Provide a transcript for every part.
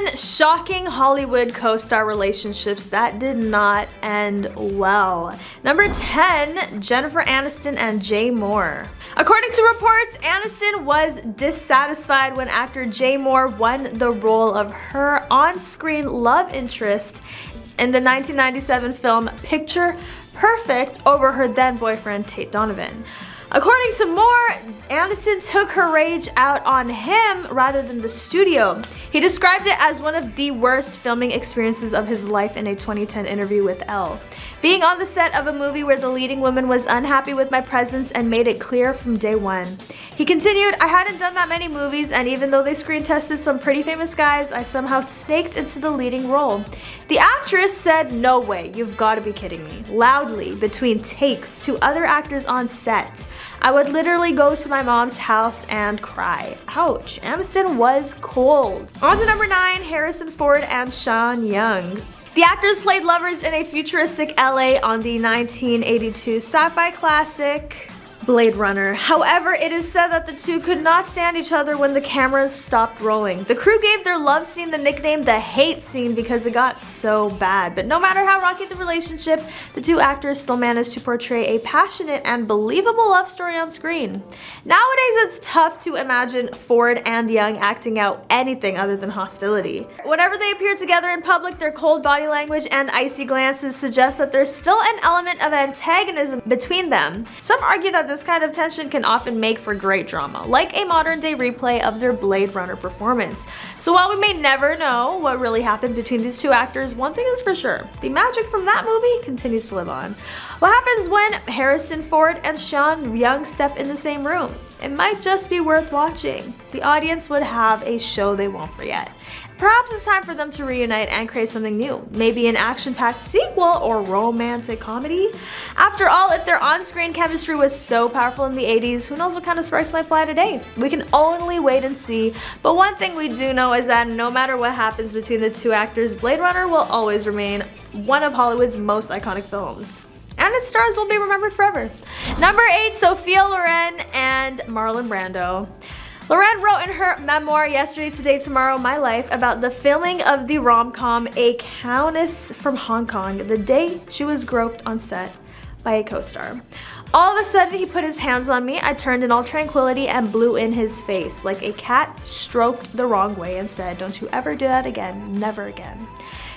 10 shocking Hollywood co-star relationships that did not end well. Number 10, Jennifer Aniston and Jay Moore. According to reports, Aniston was dissatisfied when actor Jay Moore won the role of her on-screen love interest in the 1997 film Picture Perfect over her then boyfriend Tate Donovan. According to Moore, Aniston took her rage out on him rather than the studio. He described it as one of the worst filming experiences of his life in a 2010 interview with Elle. Being on the set of a movie where the leading woman was unhappy with my presence and made it clear from day one. He continued, I hadn't done that many movies, and even though they screen tested some pretty famous guys, I somehow snaked into the leading role. The actress said, no way, you've got to be kidding me, loudly between takes to other actors on set. I would literally go to my mom's house and cry. Ouch, Aniston was cold. On to number 9, Harrison Ford and Sean Young. The actors played lovers in a futuristic LA on the 1982 sci-fi classic Blade Runner. However, it is said that the two could not stand each other when the cameras stopped rolling. The crew gave their love scene the nickname the hate scene because it got so bad. But no matter how rocky the relationship, the two actors still managed to portray a passionate and believable love story on screen. Nowadays, it's tough to imagine Ford and Young acting out anything other than hostility. Whenever they appear together in public, their cold body language and icy glances suggest that there's still an element of antagonism between them. Some argue that this kind of tension can often make for great drama, like a modern-day replay of their Blade Runner performance. So while we may never know what really happened between these two actors, one thing is for sure, the magic from that movie continues to live on. What happens when Harrison Ford and Sean Young step in the same room? It might just be worth watching. The audience would have a show they won't forget. Perhaps it's time for them to reunite and create something new. Maybe an action-packed sequel or romantic comedy? After all, if their on-screen chemistry was so powerful in the 80s, who knows what kind of sparks might fly today? We can only wait and see. But one thing we do know is that no matter what happens between the two actors, Blade Runner will always remain one of Hollywood's most iconic films. And its stars will be remembered forever. Number 8, Sophia Loren and Marlon Brando. Loren wrote in her memoir, Yesterday, Today, Tomorrow, My Life, about the filming of the rom-com A Countess from Hong Kong the day she was groped on set by a co-star. All of a sudden, he put his hands on me. I turned in all tranquility and blew in his face like a cat stroked the wrong way and said, don't you ever do that again, never again.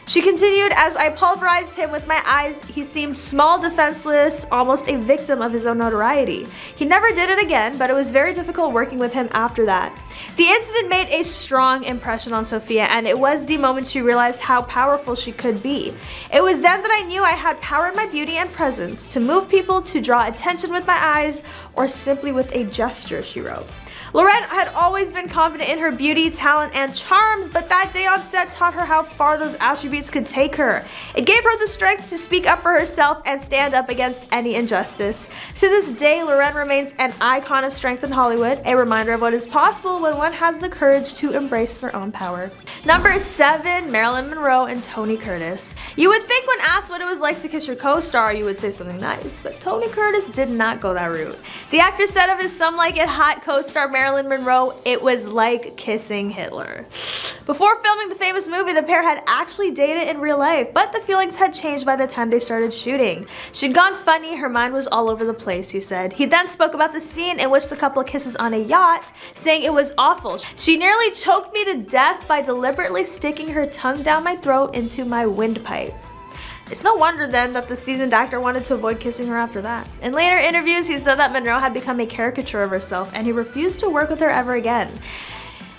She continued, as I pulverized him with my eyes, he seemed small, defenseless, almost a victim of his own notoriety. He never did it again, but it was very difficult working with him after that. The incident made a strong impression on Sophia, and it was the moment she realized how powerful she could be. It was then that I knew I had power in my beauty and presence to move people, to draw attention with my eyes, or simply with a gesture, she wrote. Loren had always been confident in her beauty, talent, and charms, but that day on set taught her how far those attributes could take her. It gave her the strength to speak up for herself and stand up against any injustice. To this day, Loren remains an icon of strength in Hollywood, a reminder of what is possible when one has the courage to embrace their own power. Number 7, Marilyn Monroe and Tony Curtis. You would think when asked what it was like to kiss your co-star, you would say something nice, but Tony Curtis did not go that route. The actor said of his Some Like It Hot co-star Marilyn Monroe, it was like kissing Hitler. Before filming the famous movie, the pair had actually dated in real life, but the feelings had changed by the time they started shooting. She'd gone funny, her mind was all over the place, he said. He then spoke about the scene in which the couple kisses on a yacht, saying it was awful. She nearly choked me to death by deliberately sticking her tongue down my throat into my windpipe. It's no wonder then that the seasoned actor wanted to avoid kissing her after that. In later interviews, he said that Monroe had become a caricature of herself and he refused to work with her ever again.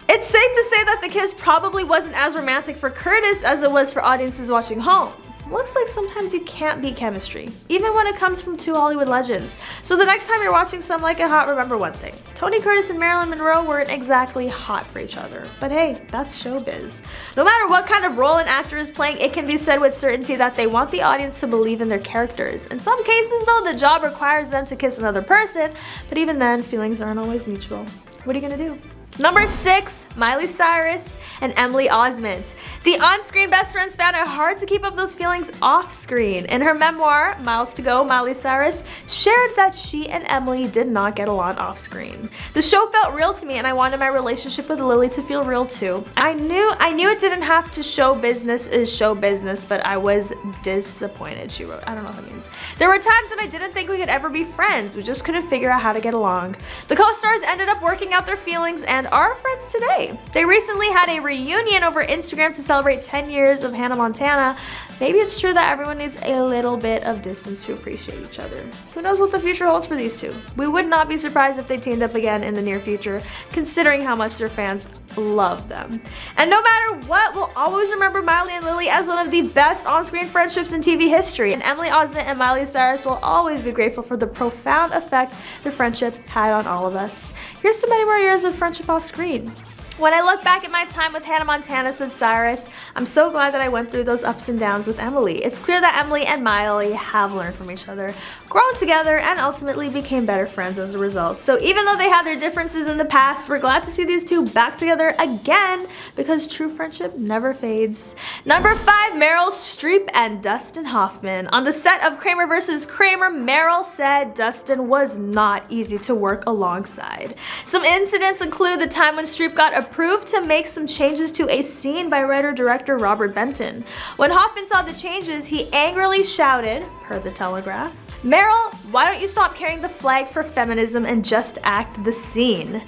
It's safe to say that the kiss probably wasn't as romantic for Curtis as it was for audiences watching home. Looks like sometimes you can't beat chemistry, even when it comes from two Hollywood legends. So the next time you're watching Some Like It Hot, remember one thing. Tony Curtis and Marilyn Monroe weren't exactly hot for each other. But hey, that's showbiz. No matter what kind of role an actor is playing, it can be said with certainty that they want the audience to believe in their characters. In some cases though, the job requires them to kiss another person, but even then, feelings aren't always mutual. What are you gonna do? Number 6, Miley Cyrus and Emily Osment. The on-screen best friends found it hard to keep up those feelings off-screen. In her memoir, Miles to Go, Miley Cyrus shared that she and Emily did not get along off-screen. The show felt real to me and I wanted my relationship with Lily to feel real too. I knew it didn't have to show business is show business, but I was disappointed, she wrote. I don't know what that means. There were times when I didn't think we could ever be friends. We just couldn't figure out how to get along. The co-stars ended up working out their feelings and are friends today. They recently had a reunion over Instagram to celebrate 10 years of Hannah Montana. Maybe it's true that everyone needs a little bit of distance to appreciate each other. Who knows what the future holds for these two? We would not be surprised if they teamed up again in the near future, considering how much their fans love them. And no matter what, we'll always remember Miley and Lily as one of the best on-screen friendships in TV history. And Emily Osment and Miley Cyrus will always be grateful for the profound effect their friendship had on all of us. Here's to many more years of friendship off-screen. When I look back at my time with Hannah Montana, said Cyrus, I'm so glad that I went through those ups and downs with Emily. It's clear that Emily and Miley have learned from each other, grown together, and ultimately became better friends as a result. So even though they had their differences in the past, we're glad to see these two back together again because true friendship never fades. Number 5, Meryl Streep and Dustin Hoffman. On the set of Kramer vs. Kramer, Meryl said Dustin was not easy to work alongside. Some incidents include the time when Streep got approved to make some changes to a scene by writer-director Robert Benton. When Hoffman saw the changes, he angrily shouted, per the Telegraph, "Meryl, why don't you stop carrying the flag for feminism and just act the scene?"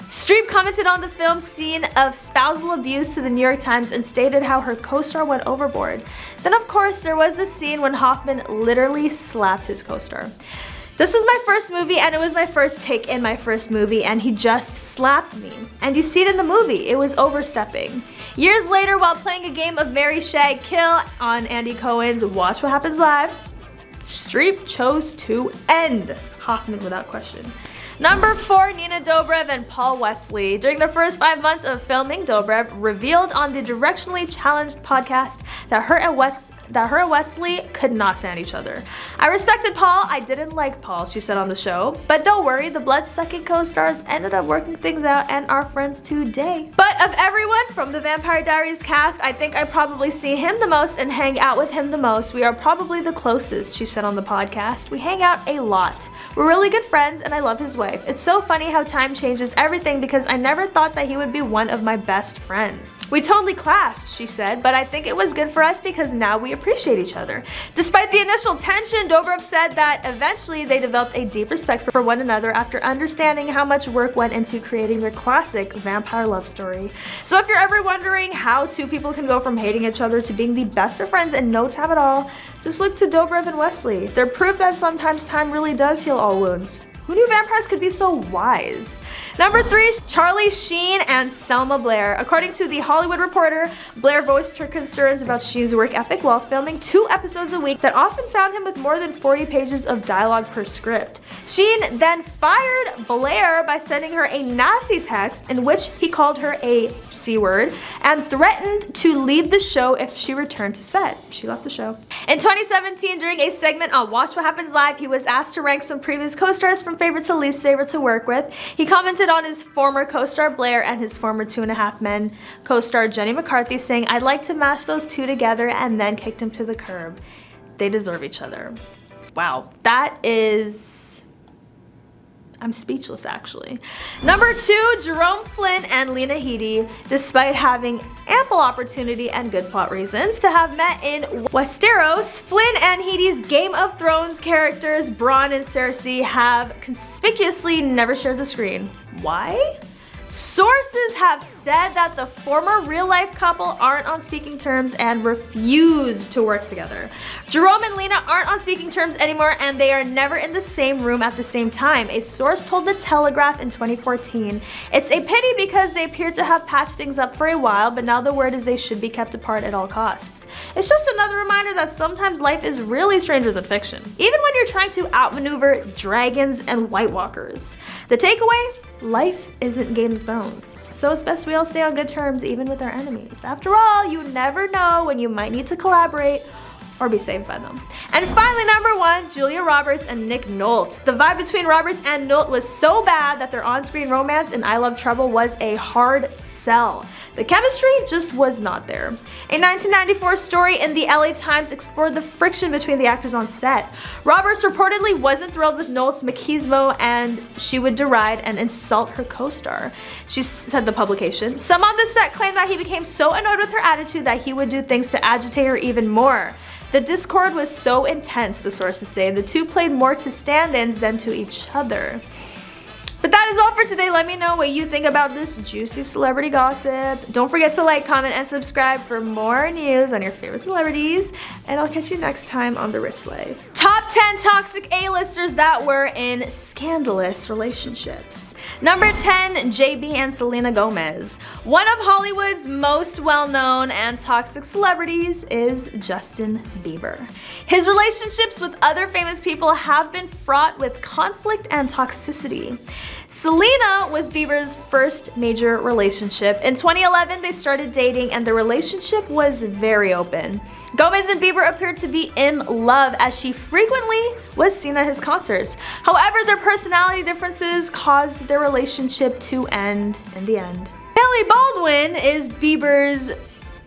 Streep commented on the film's scene of spousal abuse to the New York Times and stated how her co-star went overboard. Then of course there was the scene when Hoffman literally slapped his co-star. This was my first movie and it was my first take in my first movie and he just slapped me. And you see it in the movie, it was overstepping. Years later, while playing a game of Marry, Shag, Kill on Andy Cohen's Watch What Happens Live, Streep chose to end Hoffman without question. Number 4, Nina Dobrev and Paul Wesley. During the first 5 months of filming, Dobrev revealed on the Directionally Challenged podcast that her and Wesley could not stand each other. I respected Paul, I didn't like Paul, she said on the show. But don't worry, the blood-sucking co-stars ended up working things out and are friends today. But of everyone from the Vampire Diaries cast, I think I probably see him the most and hang out with him the most. We are probably the closest, she said on the podcast. We hang out a lot. We're really good friends and I love his wife. It's so funny how time changes everything because I never thought that he would be one of my best friends. We totally clashed, she said, but I think it was good for us because now we appreciate each other. Despite the initial tension, Dobrev said that eventually they developed a deep respect for one another after understanding how much work went into creating their classic vampire love story. So if you're ever wondering how two people can go from hating each other to being the best of friends in no time at all, just look to Dobrev and Wesley. They're proof that sometimes time really does heal all wounds. Who knew vampires could be so wise? Number 3, Charlie Sheen and Selma Blair. According to The Hollywood Reporter, Blair voiced her concerns about Sheen's work ethic while filming 2 episodes a week that often found him with more than 40 pages of dialogue per script. Sheen then fired Blair by sending her a nasty text in which he called her a C-word and threatened to leave the show if she returned to set. She left the show. In 2017, during a segment on Watch What Happens Live, he was asked to rank some previous co-stars from favorite to least favorite to work with. He commented on his former co-star Blair and his former 2.5 Men co-star Jenny McCarthy, saying, "I'd like to mash those two together," and then kicked him to the curb. They deserve each other. Wow, that is... I'm speechless, actually. Number 2, Jerome Flynn and Lena Headey. Despite having ample opportunity and good plot reasons to have met in Westeros, Flynn and Headey's Game of Thrones characters Bronn and Cersei have conspicuously never shared the screen. Why? Sources have said that the former real-life couple aren't on speaking terms and refuse to work together. Jerome and Lena aren't on speaking terms anymore and they are never in the same room at the same time, a source told The Telegraph in 2014. It's a pity because they appear to have patched things up for a while, but now the word is they should be kept apart at all costs. It's just another reminder that sometimes life is really stranger than fiction, even when you're trying to outmaneuver dragons and White Walkers. The takeaway? Life isn't Game of Thrones, so it's best we all stay on good terms even with our enemies. After all, you never know when you might need to collaborate or be saved by them. And finally, number 1, Julia Roberts and Nick Nolte. The vibe between Roberts and Nolte was so bad that their on-screen romance in I Love Trouble was a hard sell. The chemistry just was not there. A 1994 story in the LA Times explored the friction between the actors on set. Roberts reportedly wasn't thrilled with Nolte's machismo and she would deride and insult her co-star. She said the publication, "Some on the set claimed that he became so annoyed with her attitude that he would do things to agitate her even more. The discord was so intense," the sources say. The two played more to stand-ins than to each other. But that is all for today. Let me know what you think about this juicy celebrity gossip. Don't forget to like, comment, and subscribe for more news on your favorite celebrities. And I'll catch you next time on The Rich Life. Top 10 toxic A-listers that were in scandalous relationships. Number 10, JB and Selena Gomez. One of Hollywood's most well-known and toxic celebrities is Justin Bieber. His relationships with other famous people have been fraught with conflict and toxicity. Selena was Bieber's first major relationship. In 2011, they started dating and the relationship was very open. Gomez and Bieber appeared to be in love as she frequently was seen at his concerts. However, their personality differences caused their relationship to end in the end. Hailey Baldwin is Bieber's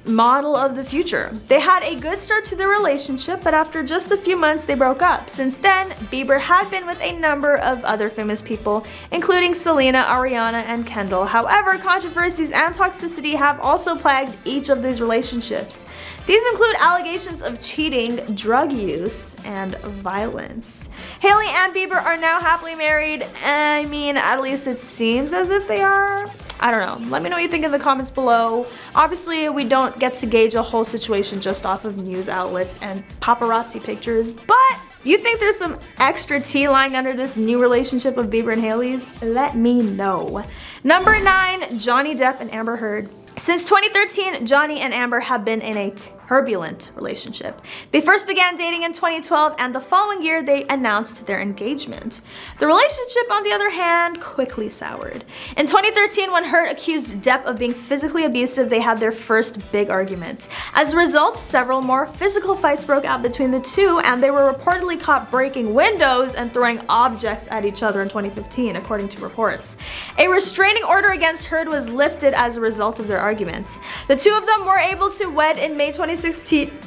model of the future. They had a good start to their relationship, but after just a few months they broke up. Since then, Bieber had been with a number of other famous people, including Selena, Ariana, and Kendall. However, controversies and toxicity have also plagued each of these relationships. These include allegations of cheating, drug use, and violence. Hailey and Bieber are now happily married. I mean, at least it seems as if they are. I don't know. Let me know what you think in the comments below. Obviously, we don't get to gauge a whole situation just off of news outlets and paparazzi pictures, but you think there's some extra tea lying under this new relationship of Bieber and Hailey's? Let me know. Number 9, Johnny Depp and Amber Heard. Since 2013, Johnny and Amber have been in a turbulent relationship. They first began dating in 2012 and the following year they announced their engagement. The relationship, on the other hand, quickly soured. In 2013, when Heard accused Depp of being physically abusive, they had their first big argument. As a result, several more physical fights broke out between the two and they were reportedly caught breaking windows and throwing objects at each other in 2015, according to reports. A restraining order against Heard was lifted as a result of their arguments. The two of them were able to wed in May 2016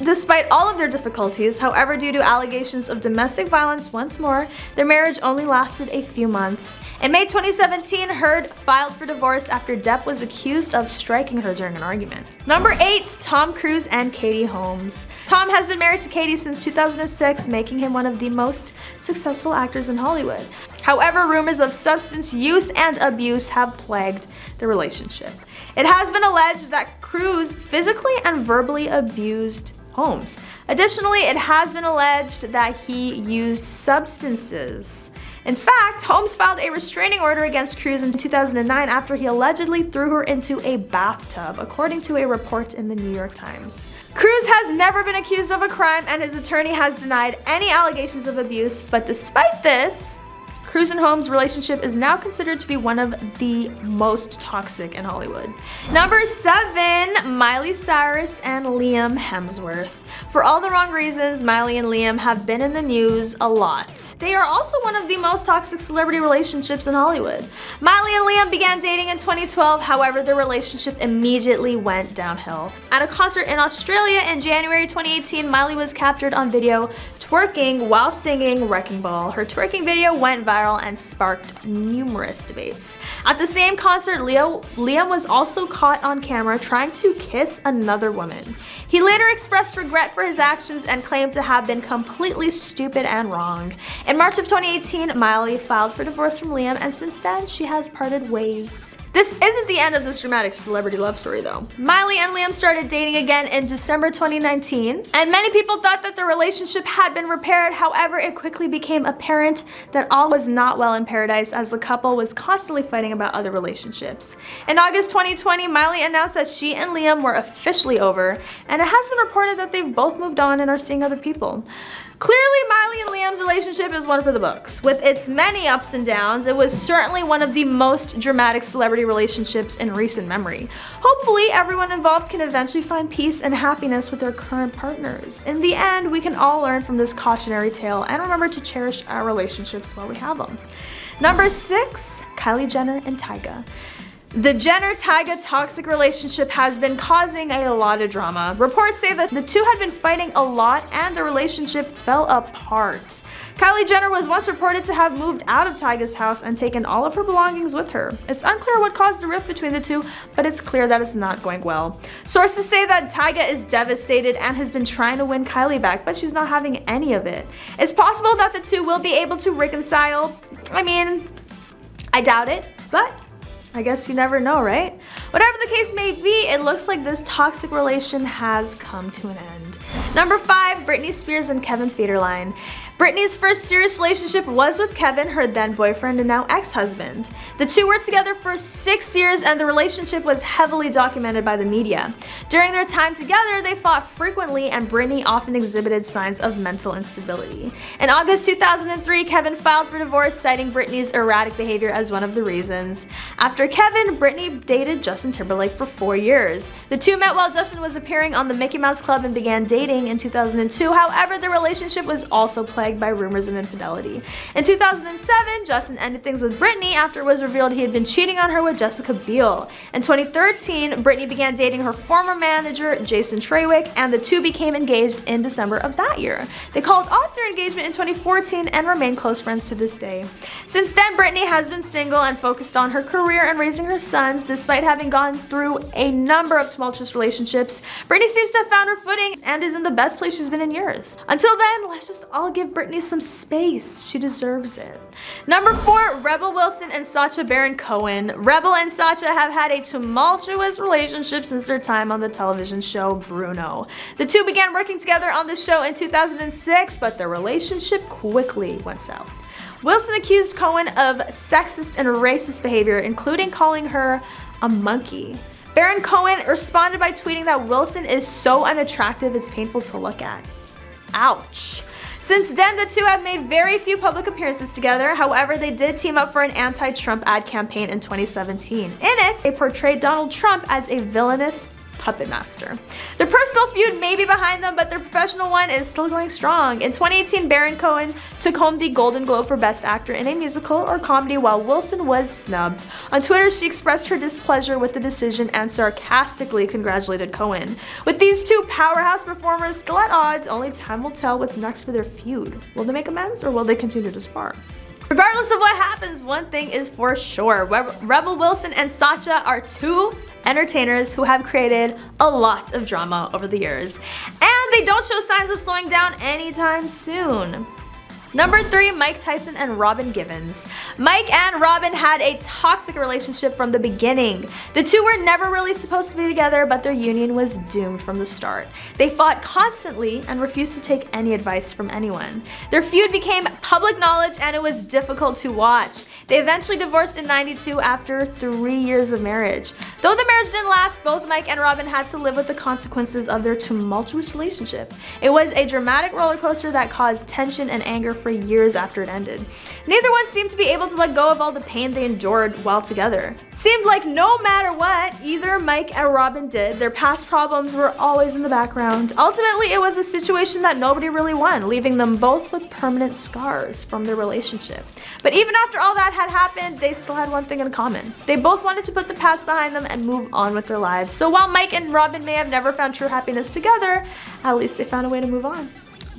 despite all of their difficulties. However, due to allegations of domestic violence once more, their marriage only lasted a few months. In May 2017, Heard filed for divorce after Depp was accused of striking her during an argument. Number 8, Tom Cruise and Katie Holmes. Tom has been married to Katie since 2006, making him one of the most successful actors in Hollywood. However, rumors of substance use and abuse have plagued the relationship. It has been alleged that Cruise physically and verbally abused Holmes. Additionally, it has been alleged that he used substances. In fact, Holmes filed a restraining order against Cruise in 2009 after he allegedly threw her into a bathtub, according to a report in the New York Times. Cruise has never been accused of a crime and his attorney has denied any allegations of abuse, but despite this, Cruise and Holmes' relationship is now considered to be one of the most toxic in Hollywood. Number 7, Miley Cyrus and Liam Hemsworth. For all the wrong reasons, Miley and Liam have been in the news a lot. They are also one of the most toxic celebrity relationships in Hollywood. Miley and Liam began dating in 2012, however, their relationship immediately went downhill. At a concert in Australia in January 2018, Miley was captured on video twerking while singing Wrecking Ball. Her twerking video went viral and sparked numerous debates. At the same concert, Liam was also caught on camera trying to kiss another woman. He later expressed regret for his actions and claimed to have been completely stupid and wrong. In March of 2018, Miley filed for divorce from Liam, and since then, she has parted ways. This isn't the end of this dramatic celebrity love story though. Miley and Liam started dating again in December 2019, and many people thought that their relationship had been repaired. However, it quickly became apparent that all was not well in paradise as the couple was constantly fighting about other relationships. In August 2020, Miley announced that she and Liam were officially over, and it has been reported that they've both moved on and are seeing other people. Clearly, Miley and Liam's relationship is one for the books. With its many ups and downs, it was certainly one of the most dramatic celebrity relationships in recent memory. Hopefully, everyone involved can eventually find peace and happiness with their current partners. In the end, we can all learn from this cautionary tale and remember to cherish our relationships while we have them. Number 6, Kylie Jenner and Tyga. The Jenner-Tyga toxic relationship has been causing a lot of drama. Reports say that the two had been fighting a lot and the relationship fell apart. Kylie Jenner was once reported to have moved out of Tyga's house and taken all of her belongings with her. It's unclear what caused the rift between the two, but it's clear that it's not going well. Sources say that Tyga is devastated and has been trying to win Kylie back, but she's not having any of it. It's possible that the two will be able to reconcile. I mean, I doubt it, but I guess you never know, right? Whatever the case may be, it looks like this toxic relation has come to an end. Number 5, Britney Spears and Kevin Federline. Britney's first serious relationship was with Kevin, her then boyfriend and now ex-husband. The two were together for 6 years and the relationship was heavily documented by the media. During their time together, they fought frequently and Britney often exhibited signs of mental instability. In August 2003, Kevin filed for divorce, citing Britney's erratic behavior as one of the reasons. After Kevin, Britney dated Justin Timberlake for 4 years. The two met while Justin was appearing on the Mickey Mouse Club and began dating in 2002. However, the relationship was also plagued by rumors of infidelity. In 2007, Justin ended things with Britney after it was revealed he had been cheating on her with Jessica Biel. In 2013, Britney began dating her former manager, Jason Trawick, and the two became engaged in December of that year. They called off their engagement in 2014 and remain close friends to this day. Since then, Britney has been single and focused on her career and raising her sons. Despite having gone through a number of tumultuous relationships, Britney seems to have found her footing and is in the best place she's been in years. Until then, let's just all give Britney some space. She deserves it. Number 4, Rebel Wilson and Sacha Baron Cohen. Rebel and Sacha have had a tumultuous relationship since their time on the television show Bruno. The two began working together on the show in 2006, but their relationship quickly went south. Wilson accused Cohen of sexist and racist behavior, including calling her a monkey. Baron Cohen responded by tweeting that Wilson is so unattractive it's painful to look at. Ouch. Since then, the two have made very few public appearances together. However, they did team up for an anti-Trump ad campaign in 2017. In it, they portrayed Donald Trump as a villainous puppet master. Their personal feud may be behind them, but their professional one is still going strong. In 2018, Baron Cohen took home the Golden Globe for Best Actor in a Musical or Comedy, while Wilson was snubbed. On Twitter, she expressed her displeasure with the decision and sarcastically congratulated Cohen. With these two powerhouse performers still at odds, only time will tell what's next for their feud. Will they make amends or will they continue to spar? Regardless of what happens, one thing is for sure. Rebel Wilson and Sacha are two entertainers who have created a lot of drama over the years. And they don't show signs of slowing down anytime soon. Number 3, Mike Tyson and Robin Givens. Mike and Robin had a toxic relationship from the beginning. The two were never really supposed to be together, but their union was doomed from the start. They fought constantly and refused to take any advice from anyone. Their feud became public knowledge and it was difficult to watch. They eventually divorced in '92 after 3 years of marriage. Though the marriage didn't last, both Mike and Robin had to live with the consequences of their tumultuous relationship. It was a dramatic roller coaster that caused tension and anger for years after it ended. Neither one seemed to be able to let go of all the pain they endured while together. It seemed like no matter what either Mike or Robin did, their past problems were always in the background. Ultimately, it was a situation that nobody really won, leaving them both with permanent scars from their relationship. But even after all that had happened, they still had one thing in common. They both wanted to put the past behind them and move on with their lives. So while Mike and Robin may have never found true happiness together, at least they found a way to move on.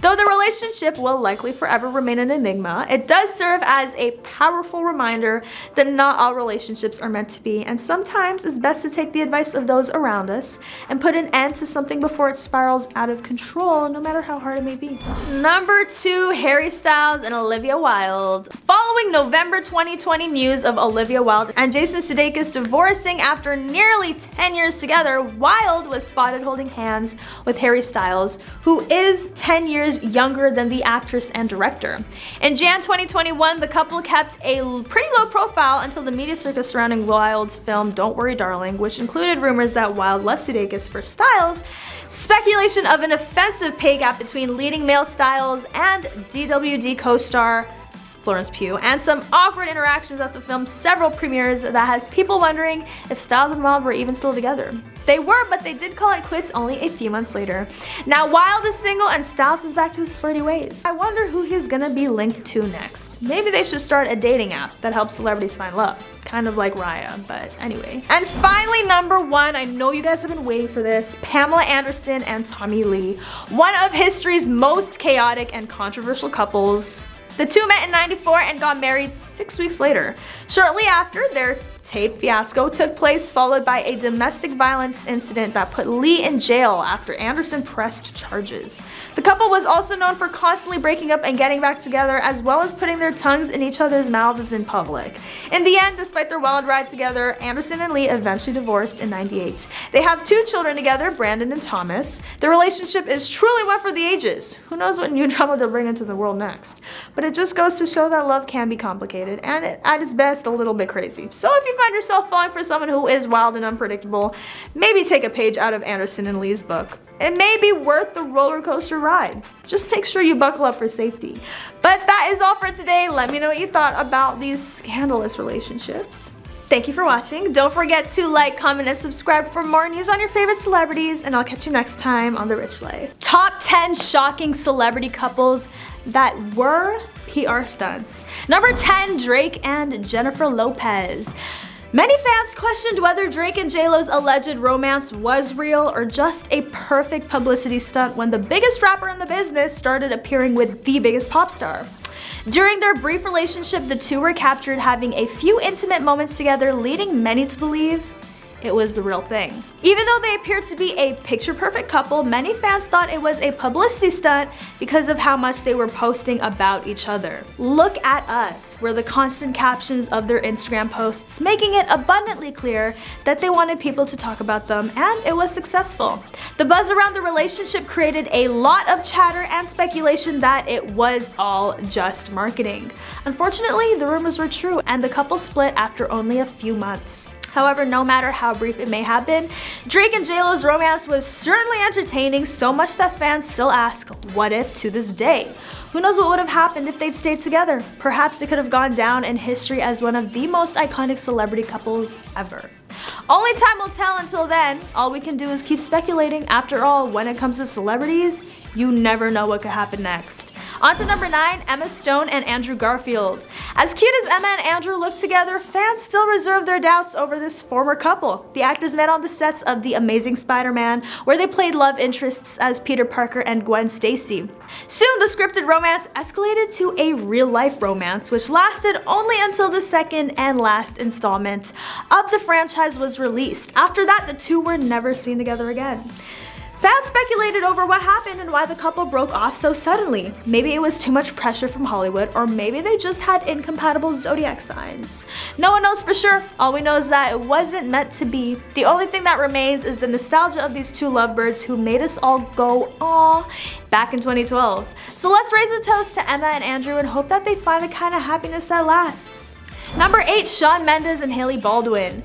Though the relationship will likely forever remain an enigma, it does serve as a powerful reminder that not all relationships are meant to be, and sometimes it's best to take the advice of those around us and put an end to something before it spirals out of control, no matter how hard it may be. Number 2, Harry Styles and Olivia Wilde. Following November 2020 news of Olivia Wilde and Jason Sudeikis divorcing after nearly 10 years together, Wilde was spotted holding hands with Harry Styles, who is 10 years years younger than the actress and director. In Jan 2021, the couple kept a pretty low profile until the media circus surrounding Wilde's film Don't Worry Darling, which included rumors that Wilde left Sudeikis for Styles, speculation of an offensive pay gap between leading male Styles and DWD co-star Florence Pugh, and some awkward interactions at the film's several premieres that has people wondering if Styles and Wilde were even still together. They were, but they did call it quits only a few months later. Now Wilde is single and Styles is back to his flirty ways. I wonder who he's gonna be linked to next. Maybe they should start a dating app that helps celebrities find love. Kind of like Raya, but anyway. And finally, number 1, I know you guys have been waiting for this, Pamela Anderson and Tommy Lee. One of history's most chaotic and controversial couples. The two met in '94 and got married 6 weeks later. Shortly after, their tape fiasco took place, followed by a domestic violence incident that put Lee in jail after Anderson pressed charges. The couple was also known for constantly breaking up and getting back together, as well as putting their tongues in each other's mouths in public. In the end, despite their wild ride together, Anderson and Lee eventually divorced in '98. They have 2 children together, Brandon and Thomas. The relationship is truly one for the ages. Who knows what new drama they'll bring into the world next. But it just goes to show that love can be complicated and at its best a little bit crazy. So if you find yourself falling for someone who is wild and unpredictable, maybe take a page out of Anderson and Lee's book. It may be worth the roller coaster ride. Just make sure you buckle up for safety. But that is all for today. Let me know what you thought about these scandalous relationships. Thank you for watching. Don't forget to like, comment, and subscribe for more news on your favorite celebrities, and I'll catch you next time on The Rich Life. Top 10 shocking celebrity couples that were PR stunts. Number 10, Drake and Jennifer Lopez. Many fans questioned whether Drake and J-Lo's alleged romance was real or just a perfect publicity stunt when the biggest rapper in the business started appearing with the biggest pop star. During their brief relationship, the two were captured having a few intimate moments together, leading many to believe it was the real thing. Even though they appeared to be a picture-perfect couple, many fans thought it was a publicity stunt because of how much they were posting about each other. "Look at us" were the constant captions of their Instagram posts, making it abundantly clear that they wanted people to talk about them, and it was successful. The buzz around the relationship created a lot of chatter and speculation that it was all just marketing. Unfortunately, the rumors were true, and the couple split after only a few months. However, no matter how brief it may have been, Drake and J-Lo's romance was certainly entertaining, so much that fans still ask, what if, to this day? Who knows what would have happened if they'd stayed together? Perhaps they could have gone down in history as one of the most iconic celebrity couples ever. Only time will tell. Until then, all we can do is keep speculating. After all, when it comes to celebrities, you never know what could happen next. On to number 9, Emma Stone and Andrew Garfield. As cute as Emma and Andrew look together, fans still reserve their doubts over this former couple. The actors met on the sets of The Amazing Spider-Man, where they played love interests as Peter Parker and Gwen Stacy. Soon, the scripted romance escalated to a real-life romance, which lasted only until the second and last installment of the franchise was released. After that, the two were never seen together again. Fans speculated over what happened and why the couple broke off so suddenly. Maybe it was too much pressure from Hollywood, or maybe they just had incompatible zodiac signs. No one knows for sure. All we know is that it wasn't meant to be. The only thing that remains is the nostalgia of these two lovebirds who made us all go, "Aw," back in 2012. So let's raise a toast to Emma and Andrew and hope that they find the kind of happiness that lasts. Number 8, Shawn Mendes and Hailey Baldwin.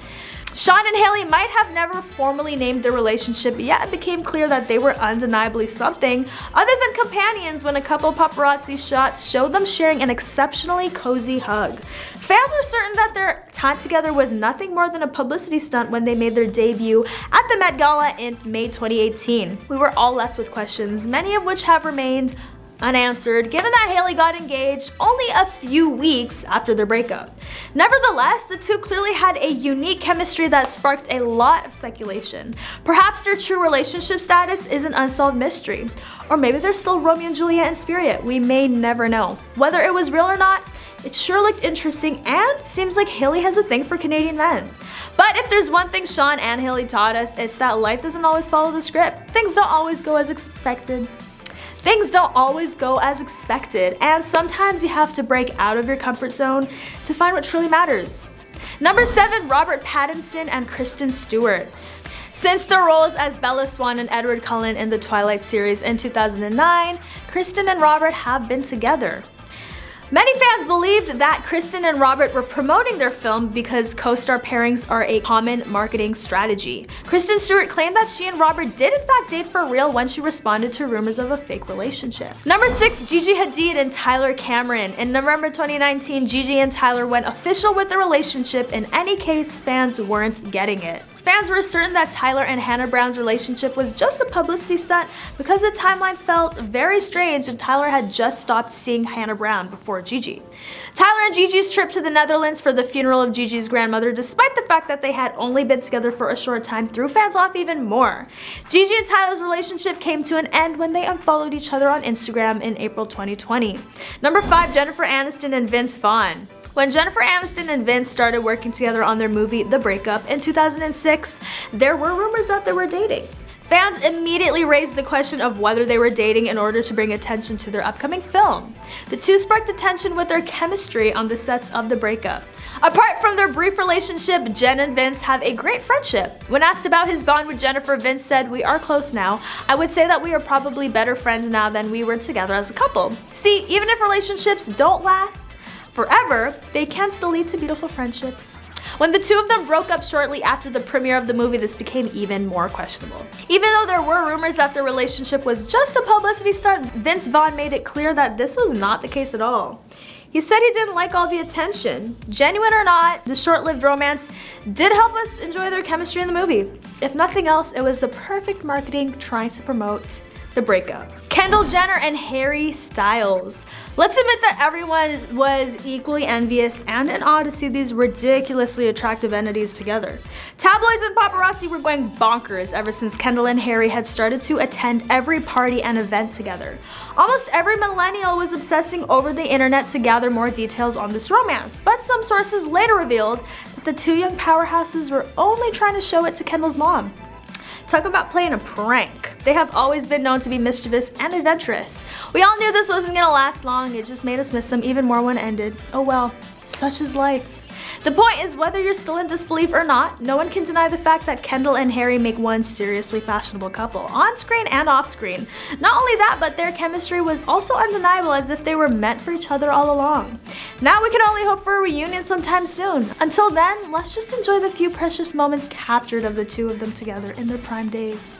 Shawn and Hailey might have never formally named their relationship, yet it became clear that they were undeniably something other than companions when a couple paparazzi shots showed them sharing an exceptionally cozy hug. Fans are certain that their time together was nothing more than a publicity stunt when they made their debut at the Met Gala in May 2018. We were all left with questions, many of which have remained unanswered, given that Hailey got engaged only a few weeks after their breakup. Nevertheless, the two clearly had a unique chemistry that sparked a lot of speculation. Perhaps their true relationship status is an unsolved mystery. Or maybe they're still Romeo and Juliet in spirit. We may never know. Whether it was real or not, it sure looked interesting, and seems like Hailey has a thing for Canadian men. But if there's one thing Shawn and Hailey taught us, it's that life doesn't always follow the script. Things don't always go as expected. And sometimes you have to break out of your comfort zone to find what truly matters. Number 7, Robert Pattinson and Kristen Stewart. Since their roles as Bella Swan and Edward Cullen in the Twilight series in 2009, Kristen and Robert have been together. Many fans believed that Kristen and Robert were promoting their film because co-star pairings are a common marketing strategy. Kristen Stewart claimed that she and Robert did in fact date for real when she responded to rumors of a fake relationship. Number 6. Gigi Hadid and Tyler Cameron. In November 2019, Gigi and Tyler went official with their relationship. In any case, fans weren't getting it. Fans were certain that Tyler and Hannah Brown's relationship was just a publicity stunt because the timeline felt very strange and Tyler had just stopped seeing Hannah Brown before Gigi. Tyler and Gigi's trip to the Netherlands for the funeral of Gigi's grandmother, despite the fact that they had only been together for a short time, threw fans off even more. Gigi and Tyler's relationship came to an end when they unfollowed each other on Instagram in April 2020. Number 5. Jennifer Aniston and Vince Vaughn. When Jennifer Aniston and Vince started working together on their movie The Breakup in 2006, there were rumors that they were dating. Fans immediately raised the question of whether they were dating in order to bring attention to their upcoming film. The two sparked attention with their chemistry on the sets of The Breakup. Apart from their brief relationship, Jen and Vince have a great friendship. When asked about his bond with Jennifer, Vince said, "We are close now. I would say that we are probably better friends now than we were together as a couple." See, even if relationships don't last forever, they can still lead to beautiful friendships. When the two of them broke up shortly after the premiere of the movie, this became even more questionable. Even though there were rumors that their relationship was just a publicity stunt, Vince Vaughn made it clear that this was not the case at all. He said he didn't like all the attention. Genuine or not, the short-lived romance did help us enjoy their chemistry in the movie. If nothing else, it was the perfect marketing trying to promote The Breakup. Kendall Jenner and Harry Styles. Let's admit that everyone was equally envious and in awe to see these ridiculously attractive entities together. Tabloids and paparazzi were going bonkers ever since Kendall and Harry had started to attend every party and event together. Almost every millennial was obsessing over the internet to gather more details on this romance, but some sources later revealed that the two young powerhouses were only trying to show it to Kendall's mom. Talk about playing a prank. They have always been known to be mischievous and adventurous. We all knew this wasn't gonna last long, it just made us miss them even more when it ended. Oh well, such is life. The point is, whether you're still in disbelief or not, no one can deny the fact that Kendall and Harry make one seriously fashionable couple, on screen and off screen. Not only that, but their chemistry was also undeniable, as if they were meant for each other all along. Now we can only hope for a reunion sometime soon. Until then, let's just enjoy the few precious moments captured of the two of them together in their prime days.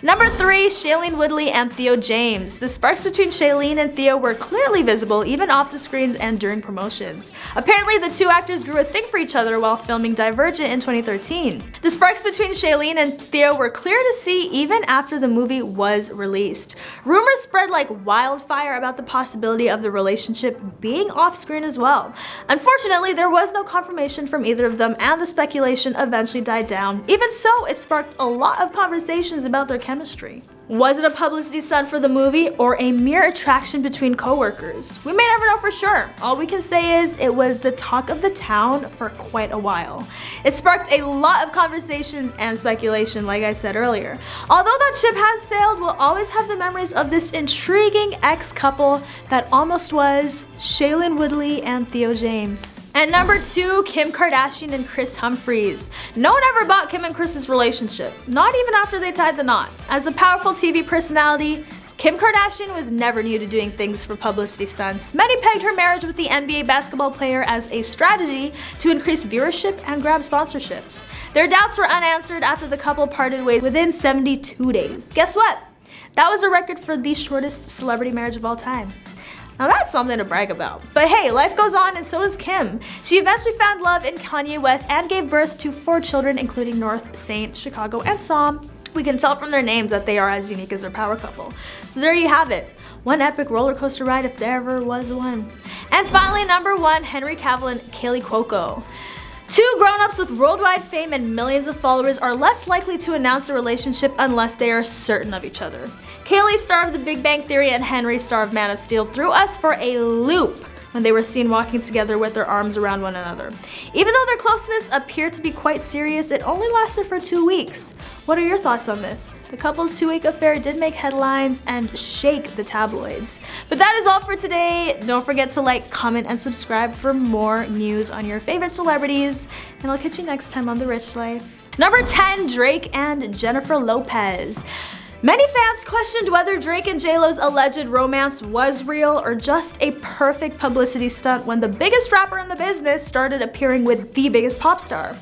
Number 3, Shailene Woodley and Theo James. The sparks between Shailene and Theo were clearly visible even off the screens and during promotions. Apparently, the two actors grew a thing for each other while filming Divergent in 2013. The sparks between Shailene and Theo were clear to see even after the movie was released. Rumors spread like wildfire about the possibility of the relationship being off-screen as well. Unfortunately, there was no confirmation from either of them, and the speculation eventually died down. Even so, it sparked a lot of conversations about their chemistry. Was it a publicity stunt for the movie or a mere attraction between co-workers? We may never know for sure. All we can say is it was the talk of the town for quite a while. It sparked a lot of conversations and speculation, like I said earlier. Although that ship has sailed, we'll always have the memories of this intriguing ex-couple that almost was Shailene Woodley and Theo James. And number 2, Kim Kardashian and Kris Humphries. No one ever bought Kim and Kris's relationship, not even after they tied the knot. As a powerful TV personality, Kim Kardashian was never new to doing things for publicity stunts. Many pegged her marriage with the NBA basketball player as a strategy to increase viewership and grab sponsorships. Their doubts were unanswered after the couple parted ways within 72 days. Guess what? That was a record for the shortest celebrity marriage of all time. Now that's something to brag about. But hey, life goes on, and so does Kim. She eventually found love in Kanye West and gave birth to 4 children, including North, Saint, Chicago, and Psalm. We can tell from their names that they are as unique as their power couple. So there you have it. One epic roller coaster ride if there ever was one. And finally, number 1, Henry Cavill and Kaley Cuoco. Two grown-ups with worldwide fame and millions of followers are less likely to announce a relationship unless they are certain of each other. Kaley, star of The Big Bang Theory, and Henry, star of Man of Steel, threw us for a loop when they were seen walking together with their arms around one another. Even though their closeness appeared to be quite serious, it only lasted for 2 weeks. What are your thoughts on this? The couple's 2-week affair did make headlines and shake the tabloids. But that is all for today. Don't forget to like, comment, and subscribe for more news on your favorite celebrities. And I'll catch you next time on The Rich Life. Number 10, Drake and Jennifer Lopez. Many fans questioned whether Drake and J-Lo's alleged romance was real or just a perfect publicity stunt when the biggest rapper in the business started appearing with the biggest pop star.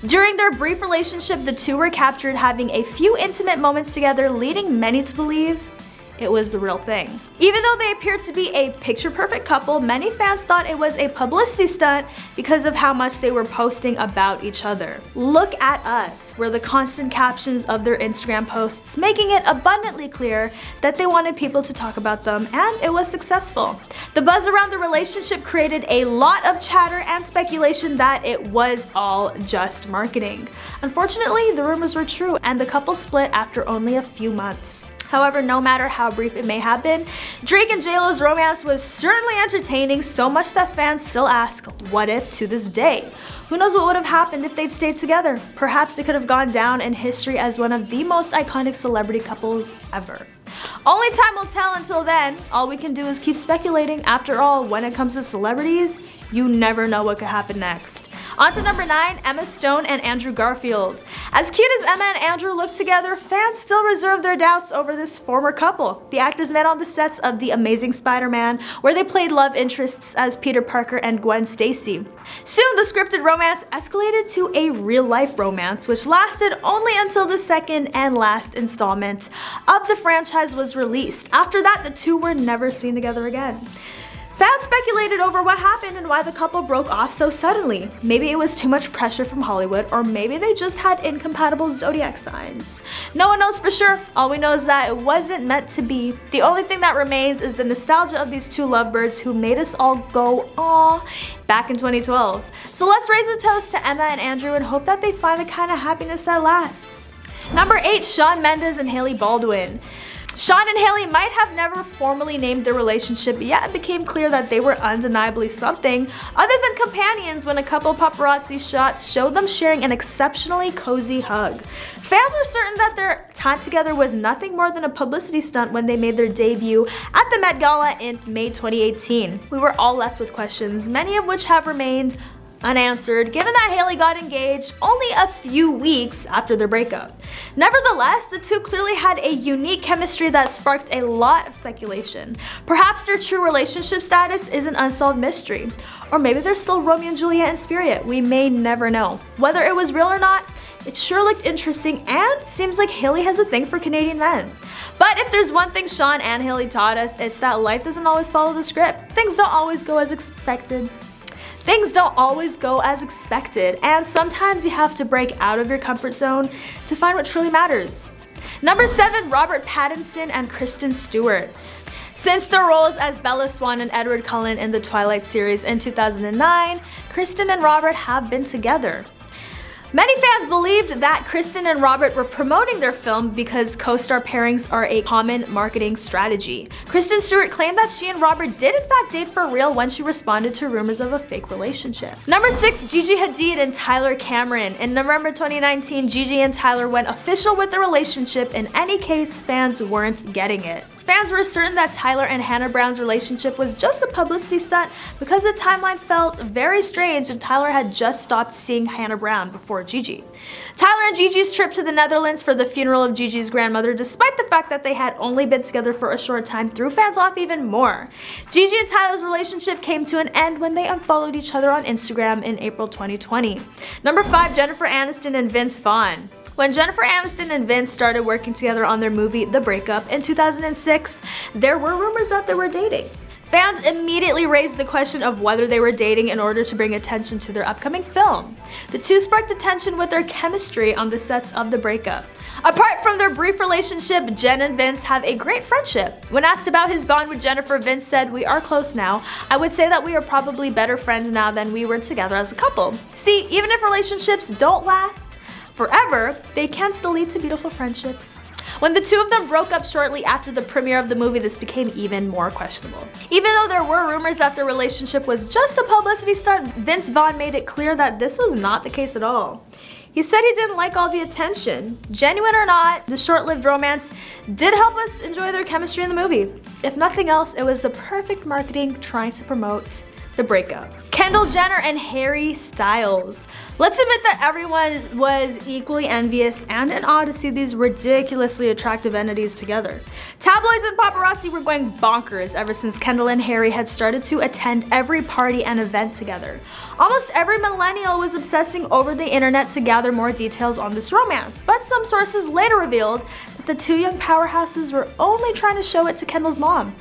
During their brief relationship, the two were captured having a few intimate moments together, leading many to believe it was the real thing. Even though they appeared to be a picture-perfect couple, many fans thought it was a publicity stunt because of how much they were posting about each other. "Look at us" were the constant captions of their Instagram posts, making it abundantly clear that they wanted people to talk about them, and it was successful. The buzz around the relationship created a lot of chatter and speculation that it was all just marketing. Unfortunately, the rumors were true, and the couple split after only a few months. However, no matter how brief it may have been, Drake and J-Lo's romance was certainly entertaining, so much that fans still ask, what if, to this day? Who knows what would have happened if they'd stayed together? Perhaps they could have gone down in history as one of the most iconic celebrity couples ever. Only time will tell. Until then, all we can do is keep speculating. After all, when it comes to celebrities, you never know what could happen next. On to number 9, Emma Stone and Andrew Garfield. As cute as Emma and Andrew look together, fans still reserve their doubts over this former couple. The actors met on the sets of The Amazing Spider-Man, where they played love interests as Peter Parker and Gwen Stacy. Soon, the scripted romance escalated to a real-life romance, which lasted only until the second and last installment of the franchise was released. After that, the two were never seen together again. Fans speculated over what happened and why the couple broke off so suddenly. Maybe it was too much pressure from Hollywood, or maybe they just had incompatible zodiac signs. No one knows for sure. All we know is that it wasn't meant to be. The only thing that remains is the nostalgia of these two lovebirds who made us all go, "Aw," back in 2012. So let's raise a toast to Emma and Andrew and hope that they find the kind of happiness that lasts. Number 8, Shawn Mendes and Hailey Baldwin. Shawn and Hailey might have never formally named their relationship, yet it became clear that they were undeniably something other than companions when a couple paparazzi shots showed them sharing an exceptionally cozy hug. Fans are certain that their time together was nothing more than a publicity stunt when they made their debut at the Met Gala in May 2018. We were all left with questions, many of which have remained unanswered, given that Hailey got engaged only a few weeks after their breakup. Nevertheless, the two clearly had a unique chemistry that sparked a lot of speculation. Perhaps their true relationship status is an unsolved mystery. Or maybe they're still Romeo and Juliet in spirit. We may never know. Whether it was real or not, it sure looked interesting, and seems like Hailey has a thing for Canadian men. But if there's one thing Shawn and Hailey taught us, it's that life doesn't always follow the script. Things don't always go as expected. And sometimes you have to break out of your comfort zone to find what truly matters. Number 7, Robert Pattinson and Kristen Stewart. Since their roles as Bella Swan and Edward Cullen in the Twilight series in 2009, Kristen and Robert have been together. Many fans believed that Kristen and Robert were promoting their film because co-star pairings are a common marketing strategy. Kristen Stewart claimed that she and Robert did in fact date for real when she responded to rumors of a fake relationship. Number 6, Gigi Hadid and Tyler Cameron. In November 2019, Gigi and Tyler went official with their relationship. In any case, fans weren't getting it. Fans were certain that Tyler and Hannah Brown's relationship was just a publicity stunt because the timeline felt very strange and Tyler had just stopped seeing Hannah Brown before Gigi. Tyler and Gigi's trip to the Netherlands for the funeral of Gigi's grandmother, despite the fact that they had only been together for a short time, threw fans off even more. Gigi and Tyler's relationship came to an end when they unfollowed each other on Instagram in April 2020. Number 5, Jennifer Aniston and Vince Vaughn. When Jennifer Aniston and Vince started working together on their movie The Breakup in 2006, there were rumors that they were dating. Fans immediately raised the question of whether they were dating in order to bring attention to their upcoming film. The two sparked attention with their chemistry on the sets of The Breakup. Apart from their brief relationship, Jen and Vince have a great friendship. When asked about his bond with Jennifer, Vince said, "We are close now. I would say that we are probably better friends now than we were together as a couple." See, even if relationships don't last forever, they can still lead to beautiful friendships. When the two of them broke up shortly after the premiere of the movie, this became even more questionable. Even though there were rumors that their relationship was just a publicity stunt, Vince Vaughn made it clear that this was not the case at all. He said he didn't like all the attention. Genuine or not, the short-lived romance did help us enjoy their chemistry in the movie. If nothing else, it was the perfect marketing trying to promote the breakup. Kendall Jenner and Harry Styles. Let's admit that everyone was equally envious and in awe to see these ridiculously attractive entities together. Tabloids and paparazzi were going bonkers ever since Kendall and Harry had started to attend every party and event together. Almost every millennial was obsessing over the internet to gather more details on this romance, but some sources later revealed that the two young powerhouses were only trying to show it to Kendall's mom.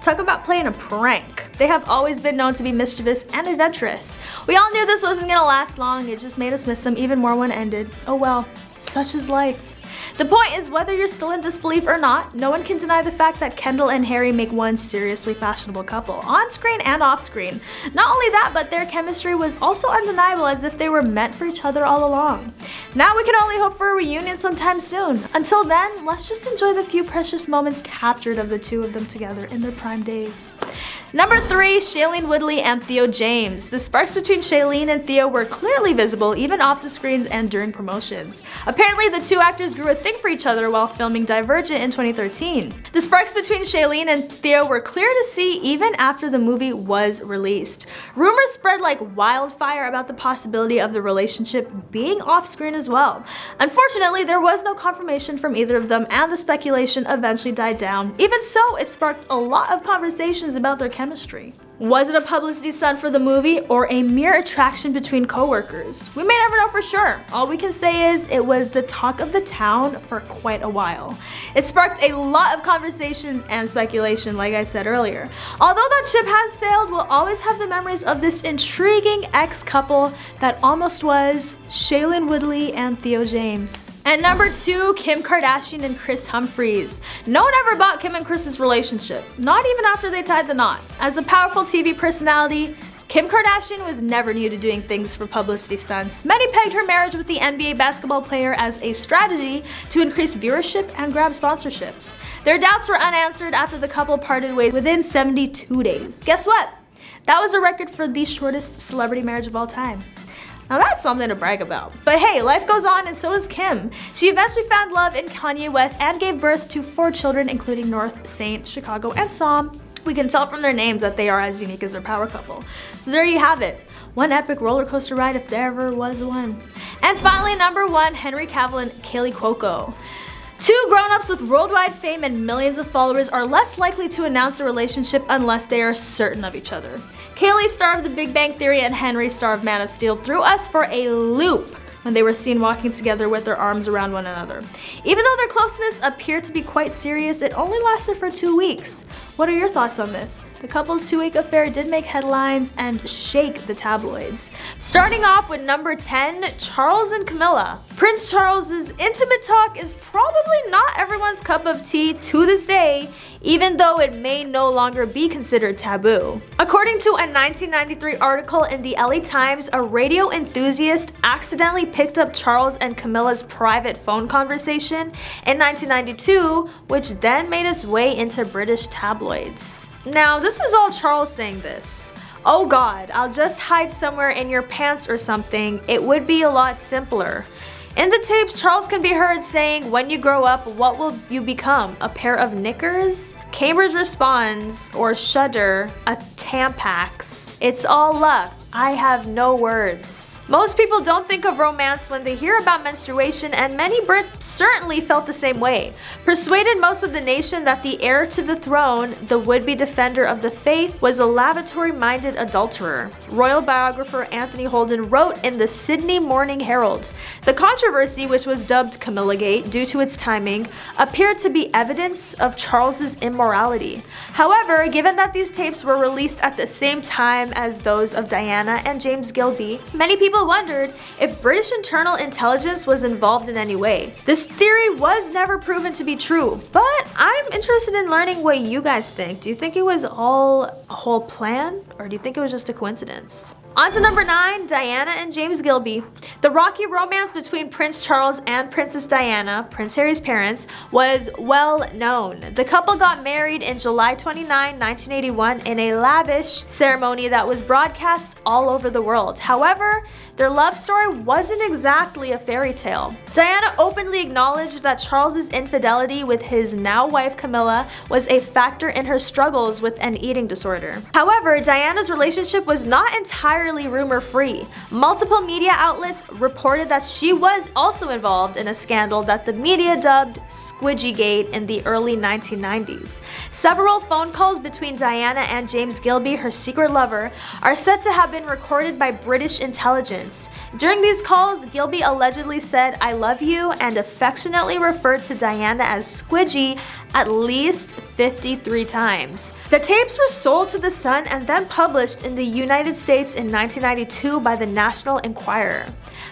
Talk about playing a prank. They have always been known to be mischievous and adventurous. We all knew this wasn't gonna last long, it just made us miss them even more when it ended. Oh well, such is life. The point is, whether you're still in disbelief or not, no one can deny the fact that Kendall and Harry make one seriously fashionable couple, on screen and off screen. Not only that, but their chemistry was also undeniable, as if they were meant for each other all along. Now we can only hope for a reunion sometime soon. Until then, let's just enjoy the few precious moments captured of the two of them together in their prime days. Number 3, Shailene Woodley and Theo James. The sparks between Shailene and Theo were clearly visible even off the screens and during promotions. Apparently, the two actors grew a thing for each other while filming Divergent in 2013. The sparks between Shailene and Theo were clear to see even after the movie was released. Rumors spread like wildfire about the possibility of the relationship being off-screen as well. Unfortunately, there was no confirmation from either of them, and the speculation eventually died down. Even so, it sparked a lot of conversations about their chemistry. Was it a publicity stunt for the movie or a mere attraction between co-workers? We may never know for sure. All we can say is it was the talk of the town for quite a while. It sparked a lot of conversations and speculation, like I said earlier. Although that ship has sailed, we'll always have the memories of this intriguing ex-couple that almost was Shailene Woodley and Theo James. And number 2, Kim Kardashian and Kris Humphries. No one ever bought Kim and Kris's relationship, not even after they tied the knot. As a powerful TV personality, Kim Kardashian was never new to doing things for publicity stunts. Many pegged her marriage with the NBA basketball player as a strategy to increase viewership and grab sponsorships. Their doubts were unanswered after the couple parted ways within 72 days. Guess what? That was a record for the shortest celebrity marriage of all time. Now that's something to brag about. But hey, life goes on, and so does Kim. She eventually found love in Kanye West and gave birth to 4 children, including North, Saint, Chicago, and Psalm. We can tell from their names that they are as unique as their power couple. So there you have it. One epic roller coaster ride if there ever was one. And finally, number 1, Henry Cavill and Kaley Cuoco. Two grown-ups with worldwide fame and millions of followers are less likely to announce a relationship unless they are certain of each other. Kaley, star of The Big Bang Theory, and Henry, star of Man of Steel, threw us for a loop when they were seen walking together with their arms around one another. Even though their closeness appeared to be quite serious, it only lasted for 2 weeks. What are your thoughts on this? The couple's 2-week affair did make headlines and shake the tabloids. Starting off with number 10, Charles and Camilla. Prince Charles's intimate talk is probably not everyone's cup of tea to this day, even though it may no longer be considered taboo. According to a 1993 article in the LA Times, a radio enthusiast accidentally picked up Charles and Camilla's private phone conversation in 1992, which then made its way into British tabloids. Now, this is all Charles saying this. Oh God, I'll just hide somewhere in your pants or something. It would be a lot simpler. In the tapes, Charles can be heard saying, "When you grow up, what will you become? A pair of knickers?" Cambridge responds, or Shudder, a Tampax. It's all luck. I have no words. Most people don't think of romance when they hear about menstruation, and many Brits certainly felt the same way. Persuaded most of the nation that the heir to the throne, the would-be defender of the faith, was a lavatory-minded adulterer, royal biographer Anthony Holden wrote in the Sydney Morning Herald. The controversy, which was dubbed Camillagate due to its timing, appeared to be evidence of Charles's immorality. However, given that these tapes were released at the same time as those of Diana and James Gilby, many people wondered if British internal intelligence was involved in any way. This theory was never proven to be true, but I'm interested in learning what you guys think. Do you think it was all a whole plan, or do you think it was just a coincidence? On to number 9, Diana and James Gilby. The rocky romance between Prince Charles and Princess Diana, Prince Harry's parents, was well known. The couple got married in July 29, 1981 in a lavish ceremony that was broadcast all over the world. However, their love story wasn't exactly a fairy tale. Diana openly acknowledged that Charles's infidelity with his now wife Camilla was a factor in her struggles with an eating disorder. However, Diana's relationship was not entirely rumor-free. Multiple media outlets reported that she was also involved in a scandal that the media dubbed Squidgygate in the early 1990s. Several phone calls between Diana and James Gilby, her secret lover, are said to have been recorded by British intelligence. During these calls, Gilby allegedly said, "I love you," and affectionately referred to Diana as Squidgy at least 53 times. The tapes were sold to The Sun and then published in the United States in 1992 by the National Enquirer.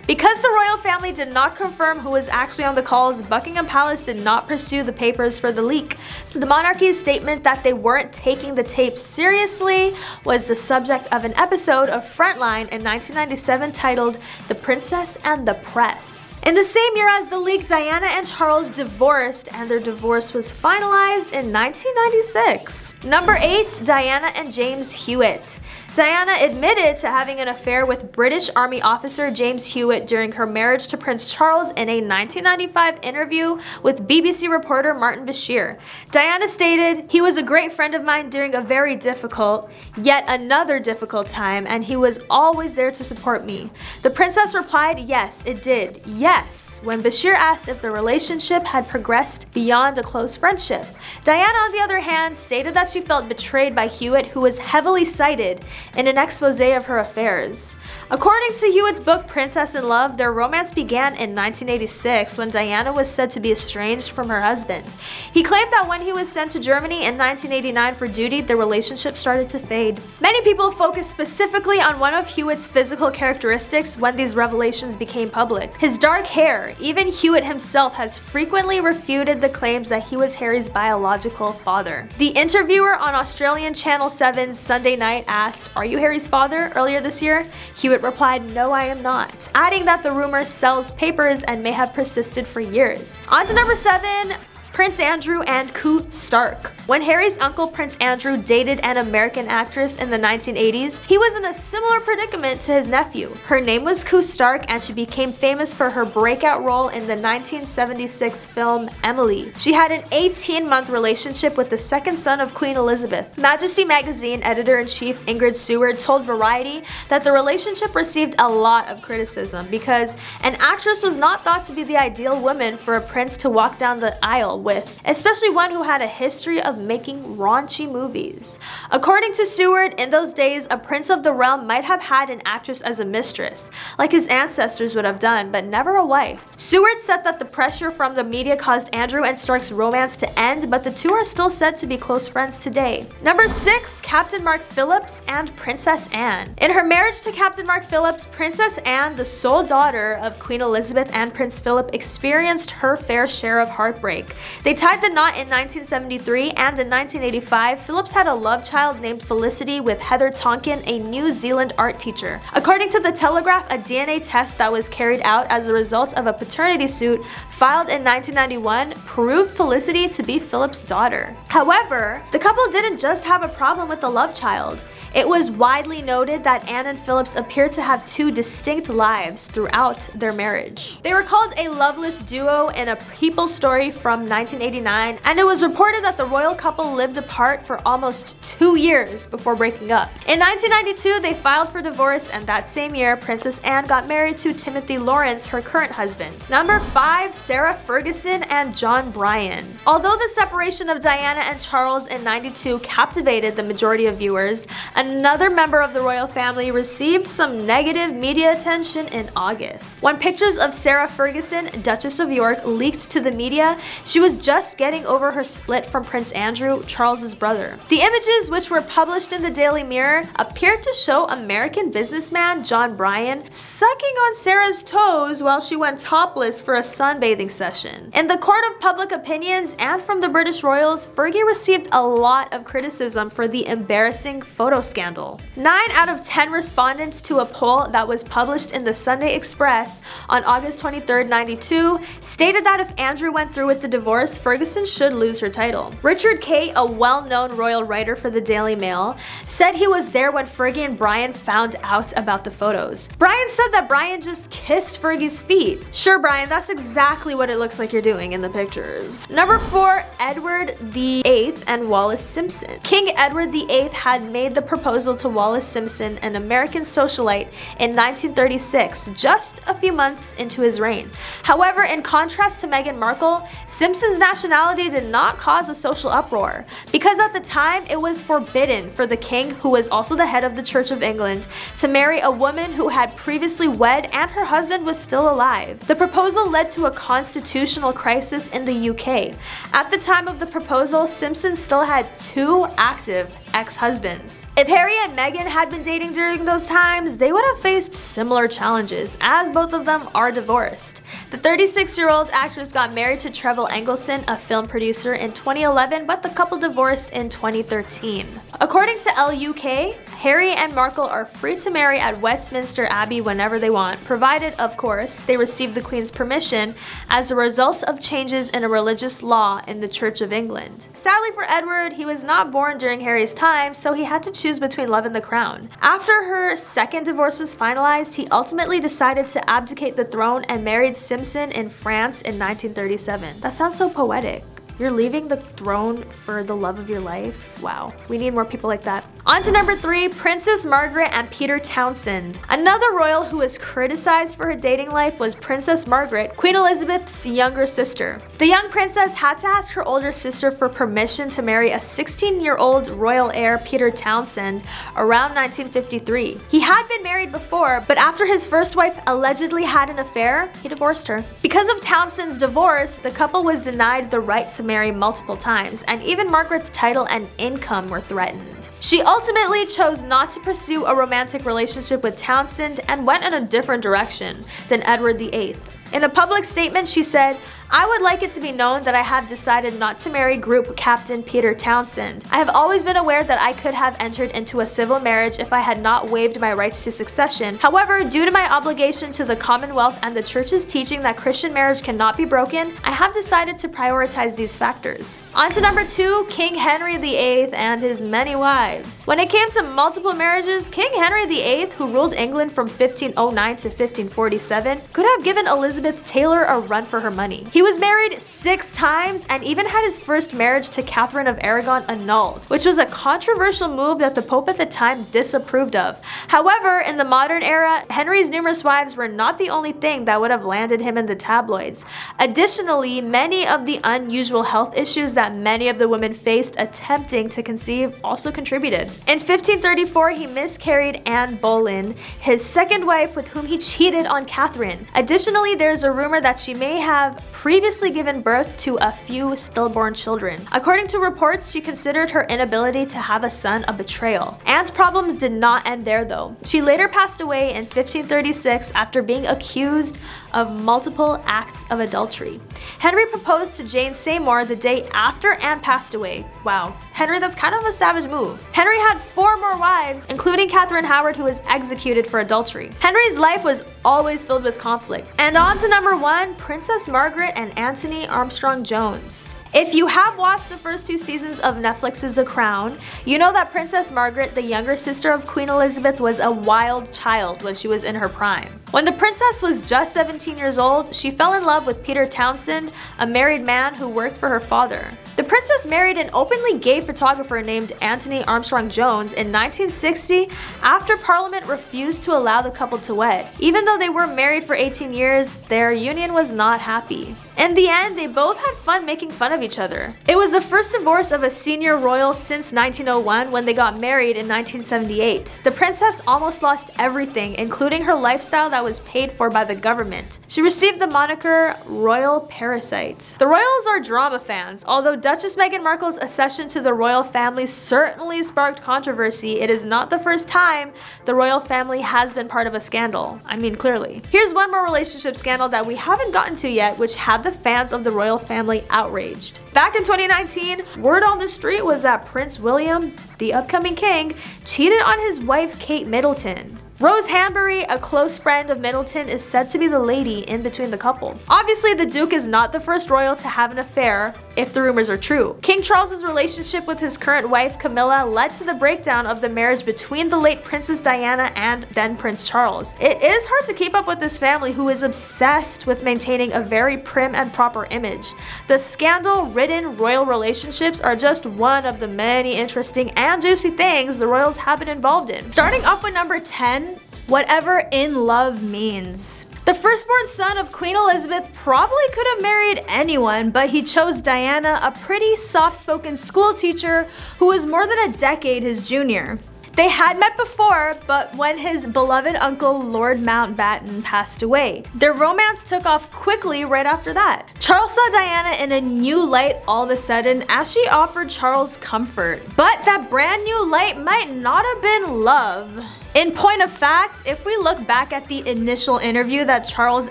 Because the royal family did not confirm who was actually on the calls, Buckingham Palace did not pursue the papers for the leak. The monarchy's statement that they weren't taking the tapes seriously was the subject of an episode of Frontline in 1997 titled "The Princess and the Press." In the same year as the leak, Diana and Charles divorced, and their divorce was finalized in 1996. Number 8, Diana and James Hewitt. Diana admitted to having an affair with British Army officer James Hewitt during her marriage to Prince Charles in a 1995 interview with BBC reporter Martin Bashir. Diana stated, "He was a great friend of mine during a very difficult, yet another difficult time, and he was always there to support me." The princess replied, "Yes, it did. Yes," when Bashir asked if the relationship had progressed beyond a close friendship. Diana, on the other hand, stated that she felt betrayed by Hewitt, who was heavily cited in an expose of her affairs. According to Hewitt's book Princess in Love, their romance began in 1986 when Diana was said to be estranged from her husband. He claimed that when he was sent to Germany in 1989 for duty, the relationship started to fade. Many people focused specifically on one of Hewitt's physical characteristics when these revelations became public: his dark hair. Even Hewitt himself has frequently refuted the claims that he was Harry's biological father. The interviewer on Australian Channel 7's Sunday Night asked, "Are you Harry's father?" earlier this year. Hewitt replied, "No, I am not," adding that the rumor sells papers and may have persisted for years. On to number 7, Prince Andrew and Koo Stark. When Harry's uncle Prince Andrew dated an American actress in the 1980s, he was in a similar predicament to his nephew. Her name was Koo Stark, and she became famous for her breakout role in the 1976 film Emily. She had an 18-month relationship with the second son of Queen Elizabeth. Majesty magazine editor-in-chief Ingrid Seward told Variety that the relationship received a lot of criticism because an actress was not thought to be the ideal woman for a prince to walk down the aisle with, especially one who had a history of making raunchy movies. According to Seward, in those days, a prince of the realm might have had an actress as a mistress, like his ancestors would have done, but never a wife. Seward said that the pressure from the media caused Andrew and Stark's romance to end, but the two are still said to be close friends today. Number 6, Captain Mark Phillips and Princess Anne. In her marriage to Captain Mark Phillips, Princess Anne, the sole daughter of Queen Elizabeth and Prince Philip, experienced her fair share of heartbreak. They tied the knot in 1973, and in 1985, Phillips had a love child named Felicity with Heather Tonkin, a New Zealand art teacher. According to The Telegraph, a DNA test that was carried out as a result of a paternity suit filed in 1991 proved Felicity to be Phillips' daughter. However, the couple didn't just have a problem with the love child. It was widely noted that Anne and Phillips appeared to have two distinct lives throughout their marriage. They were called a loveless duo in a People story from 1989, and it was reported that the royal couple lived apart for almost 2 years before breaking up. In 1992, they filed for divorce, and that same year, Princess Anne got married to Timothy Lawrence, her current husband. Number 5, Sarah Ferguson and John Bryan. Although the separation of Diana and Charles in '92 captivated the majority of viewers, another member of the royal family received some negative media attention in August. When pictures of Sarah Ferguson, Duchess of York, leaked to the media, she was just getting over her split from Prince Andrew, Charles's brother. The images, which were published in the Daily Mirror, appeared to show American businessman John Bryan sucking on Sarah's toes while she went topless for a sunbathing session. In the court of public opinions and from the British royals, Fergie received a lot of criticism for the embarrassing photo scandal. 9 out of 10 respondents to a poll that was published in the Sunday Express on August 23, 92, stated that if Andrew went through with the divorce, Ferguson should lose her title. Richard Kay, a well-known royal writer for the Daily Mail, said he was there when Fergie and Bryan found out about the photos. Bryan said that Bryan just kissed Fergie's feet. Sure, Bryan, that's exactly what it looks like you're doing in the pictures. Number 4, Edward VIII and Wallis Simpson. King Edward VIII had made the proposal to Wallis Simpson, an American socialite, in 1936, just a few months into his reign. However, in contrast to Meghan Markle, Simpson's nationality did not cause a social uproar, because at the time it was forbidden for the king, who was also the head of the Church of England, to marry a woman who had previously wed and her husband was still alive. The proposal led to a constitutional crisis in the UK. At the time of the proposal, Simpson still had 2 active ex-husbands. If Harry and Meghan had been dating during those times, they would have faced similar challenges, as both of them are divorced. The 36-year-old actress got married to Trevor Engelson, a film producer, in 2011, but the couple divorced in 2013. According to LUK, Harry and Markle are free to marry at Westminster Abbey whenever they want, provided, of course, they receive the Queen's permission as a result of changes in a religious law in the Church of England. Sadly for Edward, he was not born during Harry's time, so he had to choose between love and the crown. After her second divorce was finalized, he ultimately decided to abdicate the throne and married Simpson in France in 1937. That sounds so poetic. You're leaving the throne for the love of your life? Wow, we need more people like that. On to number 3, Princess Margaret and Peter Townsend. Another royal who was criticized for her dating life was Princess Margaret, Queen Elizabeth's younger sister. The young princess had to ask her older sister for permission to marry a 16-year-old royal heir, Peter Townsend, around 1953. He had been married before, but after his first wife allegedly had an affair, he divorced her. Because of Townsend's divorce, the couple was denied the right to marry multiple times, and even Margaret's title and income were threatened. She ultimately chose not to pursue a romantic relationship with Townsend and went in a different direction than Edward VIII. In a public statement, she said, "I would like it to be known that I have decided not to marry Group Captain Peter Townsend. I have always been aware that I could have entered into a civil marriage if I had not waived my rights to succession. However, due to my obligation to the Commonwealth and the Church's teaching that Christian marriage cannot be broken, I have decided to prioritize these factors." On to number 2, King Henry VIII and his many wives. When it came to multiple marriages, King Henry VIII, who ruled England from 1509 to 1547, could have given Elizabeth Taylor a run for her money. He was married 6 times and even had his first marriage to Catherine of Aragon annulled, which was a controversial move that the Pope at the time disapproved of. However, in the modern era, Henry's numerous wives were not the only thing that would have landed him in the tabloids. Additionally, many of the unusual health issues that many of the women faced attempting to conceive also contributed. In 1534, he miscarried Anne Boleyn, his second wife with whom he cheated on Catherine. Additionally, there's a rumor that she may have previously given birth to a few stillborn children. According to reports, she considered her inability to have a son a betrayal. Anne's problems did not end there though. She later passed away in 1536 after being accused of multiple acts of adultery. Henry proposed to Jane Seymour the day after Anne passed away. Wow. Henry, that's kind of a savage move. Henry had 4 more wives, including Catherine Howard, who was executed for adultery. Henry's life was always filled with conflict. And on to number 1, Princess Margaret and Anthony Armstrong Jones. If you have watched the first 2 seasons of Netflix's The Crown, you know that Princess Margaret, the younger sister of Queen Elizabeth, was a wild child when she was in her prime. When the princess was just 17 years old, she fell in love with Peter Townsend, a married man who worked for her father. The princess married an openly gay photographer named Anthony Armstrong Jones in 1960 after Parliament refused to allow the couple to wed. Even though they were married for 18 years, their union was not happy. In the end, they both had fun making fun of each other. It was the first divorce of a senior royal since 1901 when they got married in 1978. The princess almost lost everything, including her lifestyle that was paid for by the government. She received the moniker Royal Parasite. The royals are drama fans, although Duchess Meghan Markle's accession to the royal family certainly sparked controversy, it is not the first time the royal family has been part of a scandal. I mean, clearly. Here's one more relationship scandal that we haven't gotten to yet, which had the fans of the royal family outraged. Back in 2019, word on the street was that Prince William, the upcoming king, cheated on his wife Kate Middleton. Rose Hanbury, a close friend of Middleton, is said to be the lady in between the couple. Obviously, the Duke is not the first royal to have an affair, if the rumors are true. King Charles's relationship with his current wife Camilla led to the breakdown of the marriage between the late Princess Diana and then Prince Charles. It is hard to keep up with this family who is obsessed with maintaining a very prim and proper image. The scandal-ridden royal relationships are just one of the many interesting and juicy things the royals have been involved in. Starting off with number 10, whatever in love means. The firstborn son of Queen Elizabeth probably could have married anyone, but he chose Diana, a pretty soft-spoken school teacher who was more than a decade his junior. They had met before, but when his beloved uncle Lord Mountbatten passed away, their romance took off quickly right after that. Charles saw Diana in a new light all of a sudden as she offered Charles comfort. But that brand new light might not have been love. In point of fact, if we look back at the initial interview that Charles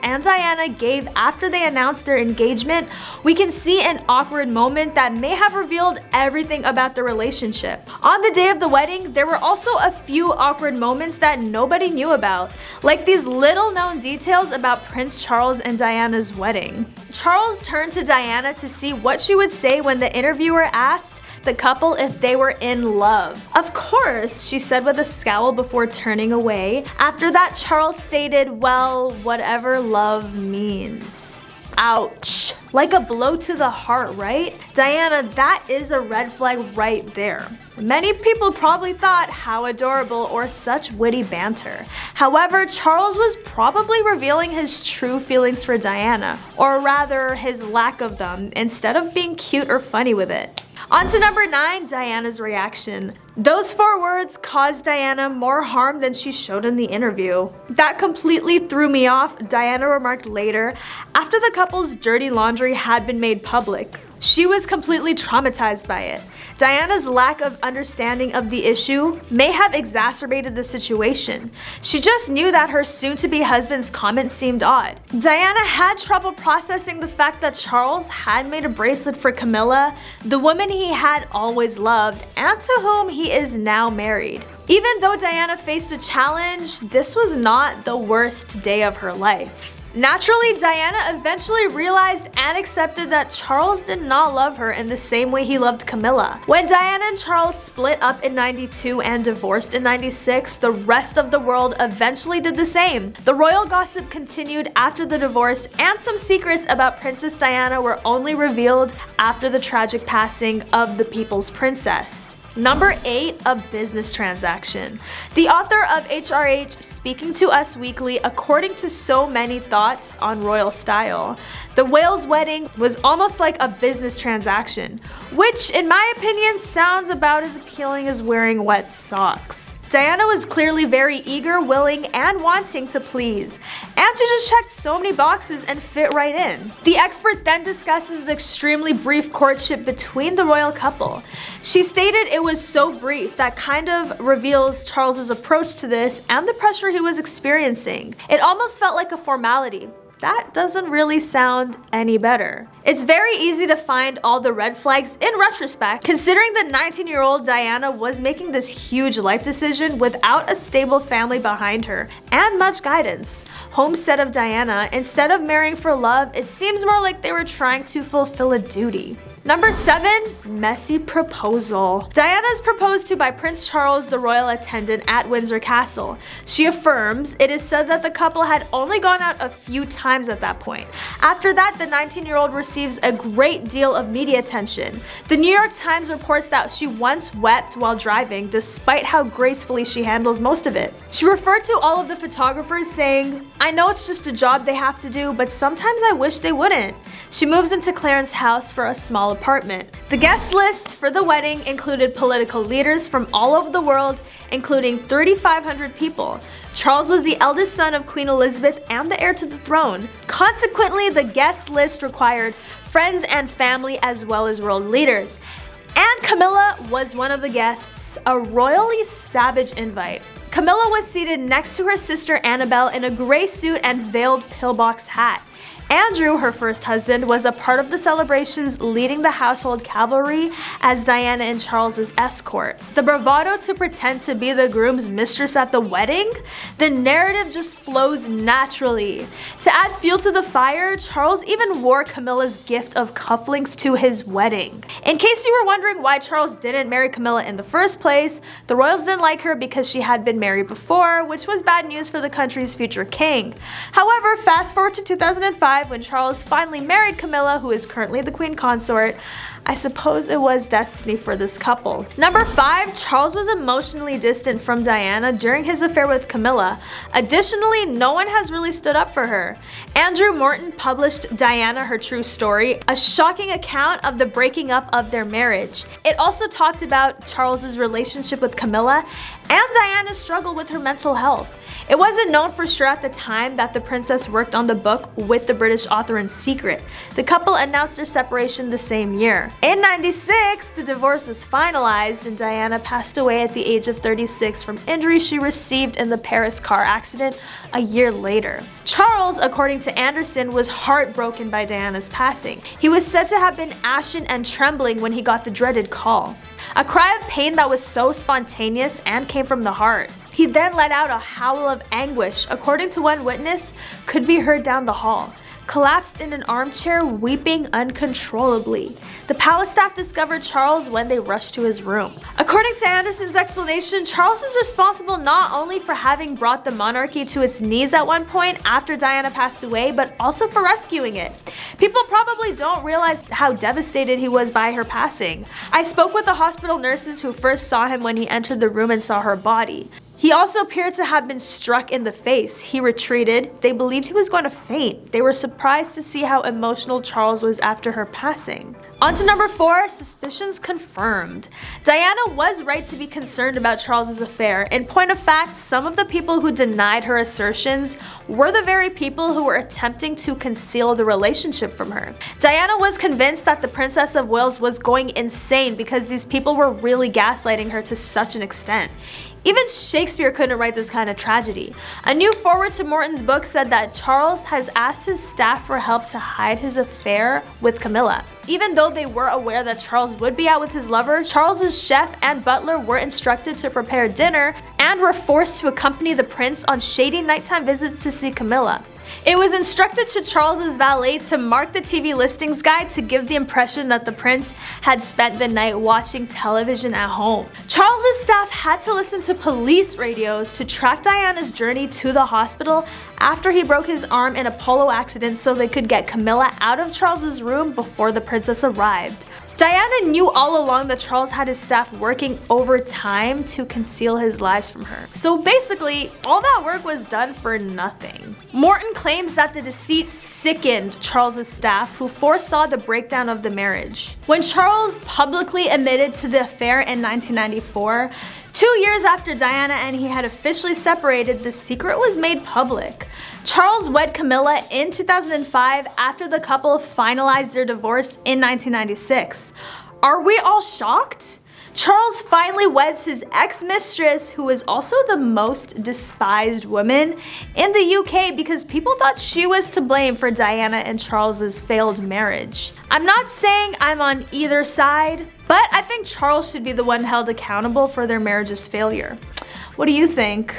and Diana gave after they announced their engagement, we can see an awkward moment that may have revealed everything about the relationship. On the day of the wedding, there were also a few awkward moments that nobody knew about, like these little known details about Prince Charles and Diana's wedding. Charles turned to Diana to see what she would say when the interviewer asked the couple if they were in love. Of course, she said with a scowl before turning away. After that, Charles stated, well, whatever love means. Ouch. Like a blow to the heart, right? Diana, that is a red flag right there. Many people probably thought how adorable or such witty banter. However, Charles was probably revealing his true feelings for Diana, or rather his lack of them, instead of being cute or funny with it. On to number 9, Diana's reaction. Those 4 words caused Diana more harm than she showed in the interview. That completely threw me off, Diana remarked later, after the couple's dirty laundry had been made public. She was completely traumatized by it. Diana's lack of understanding of the issue may have exacerbated the situation. She just knew that her soon-to-be husband's comments seemed odd. Diana had trouble processing the fact that Charles had made a bracelet for Camilla, the woman he had always loved, and to whom he is now married. Even though Diana faced a challenge, this was not the worst day of her life. Naturally, Diana eventually realized and accepted that Charles did not love her in the same way he loved Camilla. When Diana and Charles split up in '92 and divorced in '96, the rest of the world eventually did the same. The royal gossip continued after the divorce, and some secrets about Princess Diana were only revealed after the tragic passing of the People's Princess. Number 8, a business transaction. The author of HRH Speaking to Us Weekly, according to so many thoughts on royal style, the Wales wedding was almost like a business transaction, which in my opinion sounds about as appealing as wearing wet socks. Diana was clearly very eager, willing, and wanting to please, and she just checked so many boxes and fit right in. The expert then discusses the extremely brief courtship between the royal couple. She stated it was so brief that kind of reveals Charles's approach to this and the pressure he was experiencing. It almost felt like a formality. That doesn't really sound any better. It's very easy to find all the red flags in retrospect, considering the 19-year-old Diana was making this huge life decision without a stable family behind her and much guidance. Homestead of Diana, instead of marrying for love, it seems more like they were trying to fulfill a duty. Number 7, messy proposal. Diana is proposed to by Prince Charles, the royal attendant at Windsor Castle. She affirms it is said that the couple had only gone out a few times at that point. After that, the 19-year-old receives a great deal of media attention. The New York Times reports that she once wept while driving, despite how gracefully she handles most of it. She referred to all of the photographers saying, "I know it's just a job they have to do, but sometimes I wish they wouldn't." She moves into Clarence's house for a small apartment. The guest list for the wedding included political leaders from all over the world, including 3,500 people. Charles was the eldest son of Queen Elizabeth and the heir to the throne. Consequently, the guest list required friends and family as well as world leaders. And Camilla was one of the guests, a royally savage invite. Camilla was seated next to her sister Annabelle in a gray suit and veiled pillbox hat. Andrew, her first husband, was a part of the celebrations, leading the household cavalry as Diana and Charles's escort. The bravado to pretend to be the groom's mistress at the wedding? The narrative just flows naturally. To add fuel to the fire, Charles even wore Camilla's gift of cufflinks to his wedding. In case you were wondering why Charles didn't marry Camilla in the first place, the royals didn't like her because she had been married before, which was bad news for the country's future king. However, fast forward to 2005, when Charles finally married Camilla, who is currently the queen consort. I suppose it was destiny for this couple. Number 5, Charles was emotionally distant from Diana during his affair with Camilla. Additionally, no one has really stood up for her. Andrew Morton published Diana, Her True Story, a shocking account of the breaking up of their marriage. It also talked about Charles's relationship with Camilla and Diana's struggle with her mental health. It wasn't known for sure at the time that the princess worked on the book with the British author in secret. The couple announced their separation the same year. In '96, the divorce was finalized and Diana passed away at the age of 36 from injuries she received in the Paris car accident a year later. Charles, according to Anderson, was heartbroken by Diana's passing. He was said to have been ashen and trembling when he got the dreaded call. A cry of pain that was so spontaneous and came from the heart. He then let out a howl of anguish, according to one witness, could be heard down the hall. Collapsed in an armchair, weeping uncontrollably. The palace staff discovered Charles when they rushed to his room. According to Anderson's explanation, Charles is responsible not only for having brought the monarchy to its knees at one point after Diana passed away, but also for rescuing it. People probably don't realize how devastated he was by her passing. I spoke with the hospital nurses who first saw him when he entered the room and saw her body. He also appeared to have been struck in the face. He retreated. They believed he was going to faint. They were surprised to see how emotional Charles was after her passing. On to number 4, suspicions confirmed. Diana was right to be concerned about Charles's affair. In point of fact, some of the people who denied her assertions were the very people who were attempting to conceal the relationship from her. Diana was convinced that the Princess of Wales was going insane because these people were really gaslighting her to such an extent. Even Shakespeare couldn't write this kind of tragedy. A new foreword to Morton's book said that Charles has asked his staff for help to hide his affair with Camilla. Even though they were aware that Charles would be out with his lover, Charles's chef and butler were instructed to prepare dinner and were forced to accompany the prince on shady nighttime visits to see Camilla. It was instructed to Charles's valet to mark the TV listings guide to give the impression that the prince had spent the night watching television at home. Charles's staff had to listen to police radios to track Diana's journey to the hospital after he broke his arm in a polo accident so they could get Camilla out of Charles's room before the princess arrived. Diana knew all along that Charles had his staff working overtime to conceal his lies from her. So basically, all that work was done for nothing. Morton claims that the deceit sickened Charles's staff, who foresaw the breakdown of the marriage. When Charles publicly admitted to the affair in 1994, 2 years after Diana and he had officially separated, the secret was made public. Charles wed Camilla in 2005 after the couple finalized their divorce in 1996. Are we all shocked? Charles finally weds his ex-mistress, who is also the most despised woman in the UK because people thought she was to blame for Diana and Charles's failed marriage. I'm not saying I'm on either side, but I think Charles should be the one held accountable for their marriage's failure. What do you think?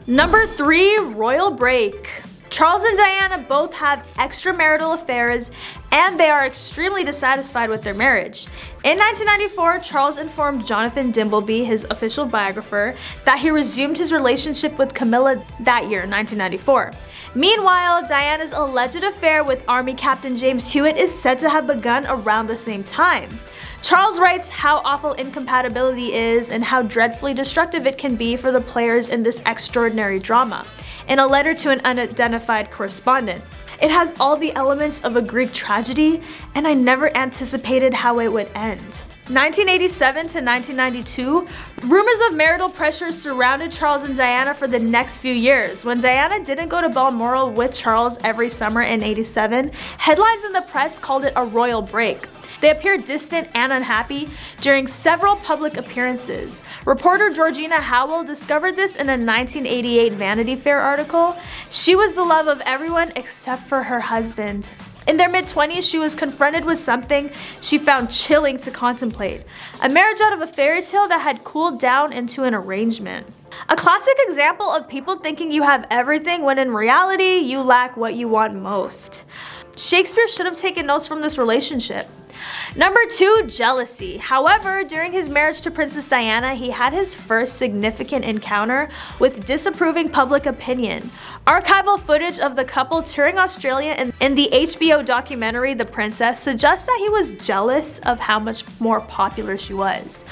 Number 3, royal break. Charles and Diana both have extramarital affairs and they are extremely dissatisfied with their marriage. In 1994, Charles informed Jonathan Dimbleby, his official biographer, that he resumed his relationship with Camilla that year, 1994. Meanwhile, Diana's alleged affair with Army Captain James Hewitt is said to have begun around the same time. Charles writes how awful incompatibility is and how dreadfully destructive it can be for the players in this extraordinary drama, in a letter to an unidentified correspondent. It has all the elements of a Greek tragedy, and I never anticipated how it would end. 1987 to 1992, rumors of marital pressure surrounded Charles and Diana for the next few years. When Diana didn't go to Balmoral with Charles every summer in '87, headlines in the press called it a royal break. They appeared distant and unhappy during several public appearances. Reporter Georgina Howell discovered this in a 1988 Vanity Fair article. She was the love of everyone except for her husband. In their mid-20s, she was confronted with something she found chilling to contemplate: a marriage out of a fairy tale that had cooled down into an arrangement. A classic example of people thinking you have everything when in reality you lack what you want most. Shakespeare should have taken notes from this relationship. Number 2, jealousy. However, during his marriage to Princess Diana, he had his first significant encounter with disapproving public opinion. Archival footage of the couple touring Australia in the HBO documentary The Princess suggests that he was jealous of how much more popular she was.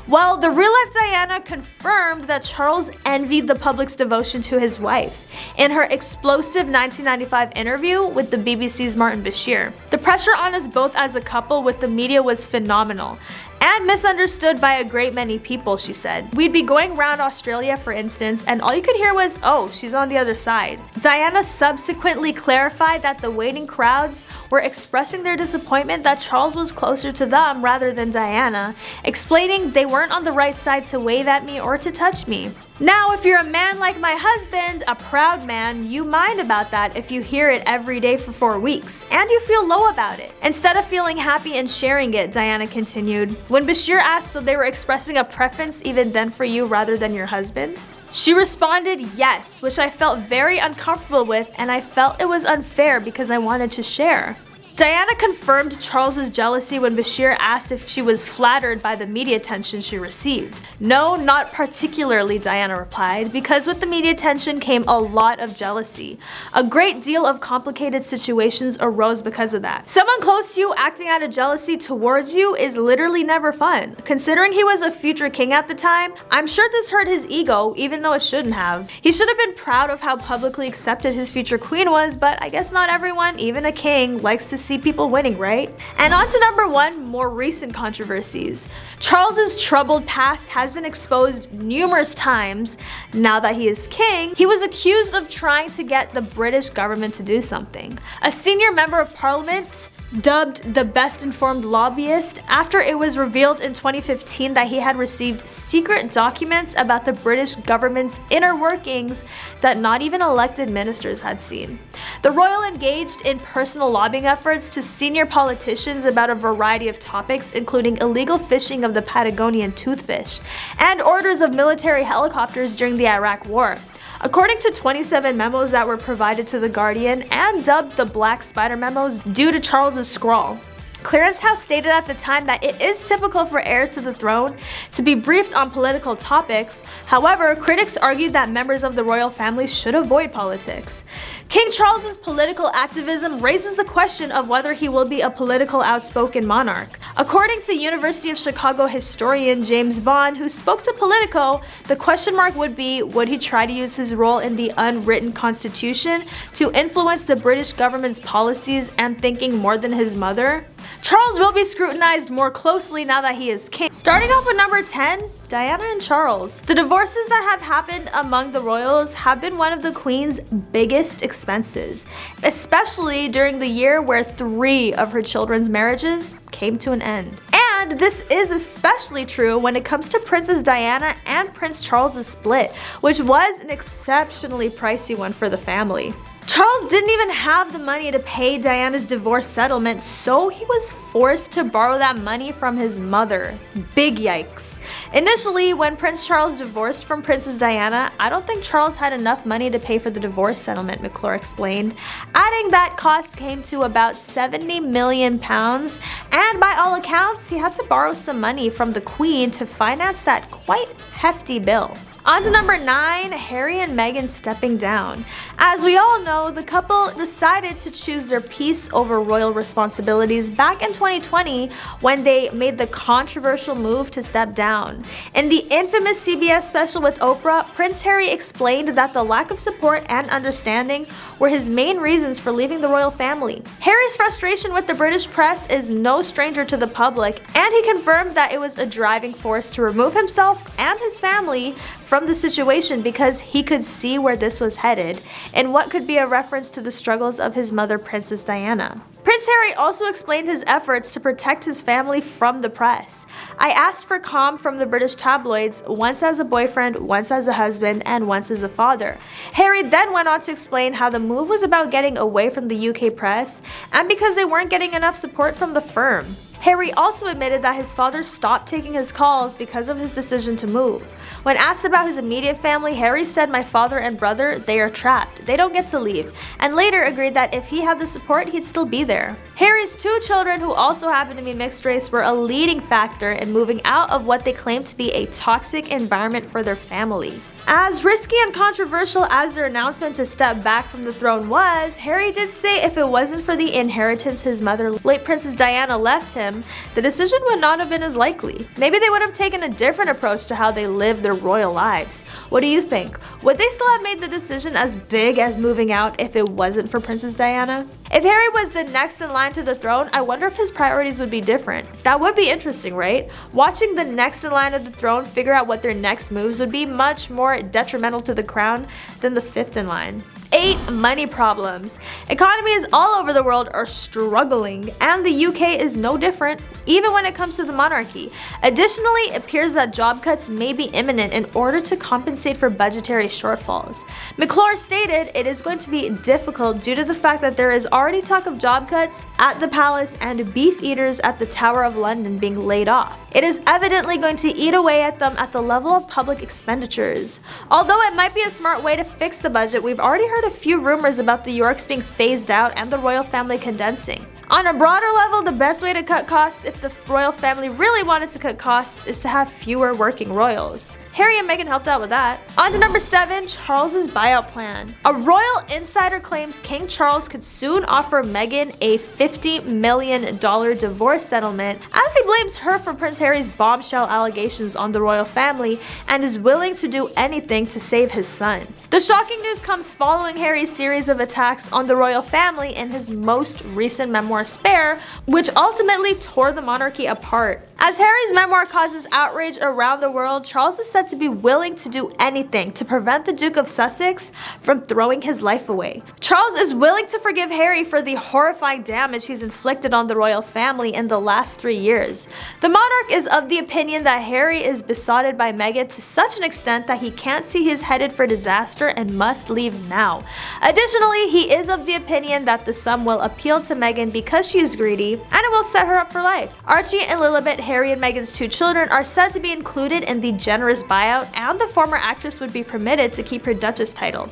Well, the real-life Diana confirmed that Charles envied the public's devotion to his wife in her explosive 1995 interview with the BBC's Martin Bashir. The pressure on us both as a couple with the media was phenomenal and misunderstood by a great many people, she said. We'd be going around Australia, for instance, and all you could hear was, "Oh, she's on the other side." Diana subsequently clarified that the waiting crowds were expressing their disappointment that Charles was closer to them rather than Diana, explaining they weren't on the right side to wave at me or to touch me. Now, if you're a man like my husband, a proud man, you mind about that if you hear it every day for 4 weeks, and you feel low about it, instead of feeling happy and sharing it, Diana continued. When Bashir asked, so they were expressing a preference even then for you rather than your husband? She responded, yes, which I felt very uncomfortable with, and I felt it was unfair because I wanted to share. Diana confirmed Charles's jealousy when Bashir asked if she was flattered by the media attention she received. No, not particularly, Diana replied, because with the media attention came a lot of jealousy. A great deal of complicated situations arose because of that. Someone close to you acting out of jealousy towards you is literally never fun. Considering he was a future king at the time, I'm sure this hurt his ego, even though it shouldn't have. He should have been proud of how publicly accepted his future queen was, but I guess not everyone, even a king, likes to see people winning, right? And on to number 1, more recent controversies. Charles's troubled past has been exposed numerous times. Now that he is king, he was accused of trying to get the British government to do something. A senior member of parliament, dubbed the best informed lobbyist, after it was revealed in 2015 that he had received secret documents about the British government's inner workings that not even elected ministers had seen. The royal engaged in personal lobbying efforts to senior politicians about a variety of topics, including illegal fishing of the Patagonian toothfish and orders of military helicopters during the Iraq War. According to 27 memos that were provided to The Guardian and dubbed the Black Spider memos due to Charles's scrawl. Clearance House stated at the time that it is typical for heirs to the throne to be briefed on political topics. However, critics argued that members of the royal family should avoid politics. King Charles's political activism raises the question of whether he will be a political outspoken monarch. According to University of Chicago historian James Vaughn, who spoke to Politico, the question mark would be, would he try to use his role in the unwritten constitution to influence the British government's policies and thinking more than his mother? Charles will be scrutinized more closely now that he is king. Starting off with number 10, Diana and Charles. The divorces that have happened among the royals have been one of the Queen's biggest expenses, especially during the year where 3 of her children's marriages came to an end. And this is especially true when it comes to Princess Diana and Prince Charles' split, which was an exceptionally pricey one for the family. Charles didn't even have the money to pay Diana's divorce settlement, so he was forced to borrow that money from his mother. Big yikes. Initially, when Prince Charles divorced from Princess Diana, I don't think Charles had enough money to pay for the divorce settlement, McClure explained, adding that cost came to about £70 million, and by all accounts, he had to borrow some money from the Queen to finance that quite hefty bill. On to number 9, Harry and Meghan stepping down. As we all know, the couple decided to choose their peace over royal responsibilities back in 2020 when they made the controversial move to step down. In the infamous CBS special with Oprah, Prince Harry explained that the lack of support and understanding were his main reasons for leaving the royal family. Harry's frustration with the British press is no stranger to the public, and he confirmed that it was a driving force to remove himself and his family from the situation because he could see where this was headed, in what could be a reference to the struggles of his mother, Princess Diana. Prince Harry also explained his efforts to protect his family from the press. "I asked for calm from the British tabloids, once as a boyfriend, once as a husband, and once as a father." Harry then went on to explain how the move was about getting away from the UK press and because they weren't getting enough support from the firm. Harry also admitted that his father stopped taking his calls because of his decision to move. When asked about his immediate family, Harry said, "My father and brother, they are trapped. They don't get to leave," and later agreed that if he had the support, he'd still be there. Harry's 2 children, who also happen to be mixed race, were a leading factor in moving out of what they claimed to be a toxic environment for their family. As risky and controversial as their announcement to step back from the throne was, Harry did say if it wasn't for the inheritance his mother, late Princess Diana, left him, the decision would not have been as likely. Maybe they would have taken a different approach to how they lived their royal lives. What do you think? Would they still have made the decision as big as moving out if it wasn't for Princess Diana? If Harry was the next in line to the throne, I wonder if his priorities would be different. That would be interesting, right? Watching the next in line of the throne figure out what their next moves would be much more detrimental to the crown than the 5th in line. 8. Money problems. Economies all over the world are struggling, and the UK is no different, even when it comes to the monarchy. Additionally, it appears that job cuts may be imminent in order to compensate for budgetary shortfalls. McClure stated it is going to be difficult due to the fact that there is already talk of job cuts at the palace and beef eaters at the Tower of London being laid off. It is evidently going to eat away at them at the level of public expenditures. Although it might be a smart way to fix the budget, we've already heard a few rumors about the Yorks being phased out and the royal family condensing. On a broader level, the best way to cut costs if the royal family really wanted to cut costs is to have fewer working royals. Harry and Meghan helped out with that. On to number 7, Charles's buyout plan. A royal insider claims King Charles could soon offer Meghan a $50 million divorce settlement as he blames her for Prince Harry's bombshell allegations on the royal family and is willing to do anything to save his son. The shocking news comes following Harry's series of attacks on the royal family in his most recent memoir, Spare, which ultimately tore the monarchy apart. As Harry's memoir causes outrage around the world, Charles is said to be willing to do anything to prevent the Duke of Sussex from throwing his life away. Charles is willing to forgive Harry for the horrifying damage he's inflicted on the royal family in the last 3 years. The monarch is of the opinion that Harry is besotted by Meghan to such an extent that he can't see he's headed for disaster and must leave now. Additionally, he is of the opinion that the sum will appeal to Meghan because she is greedy, and it will set her up for life. Archie and Lilibet, Harry and Meghan's 2 children, are said to be included in the generous buyout, and the former actress would be permitted to keep her Duchess title.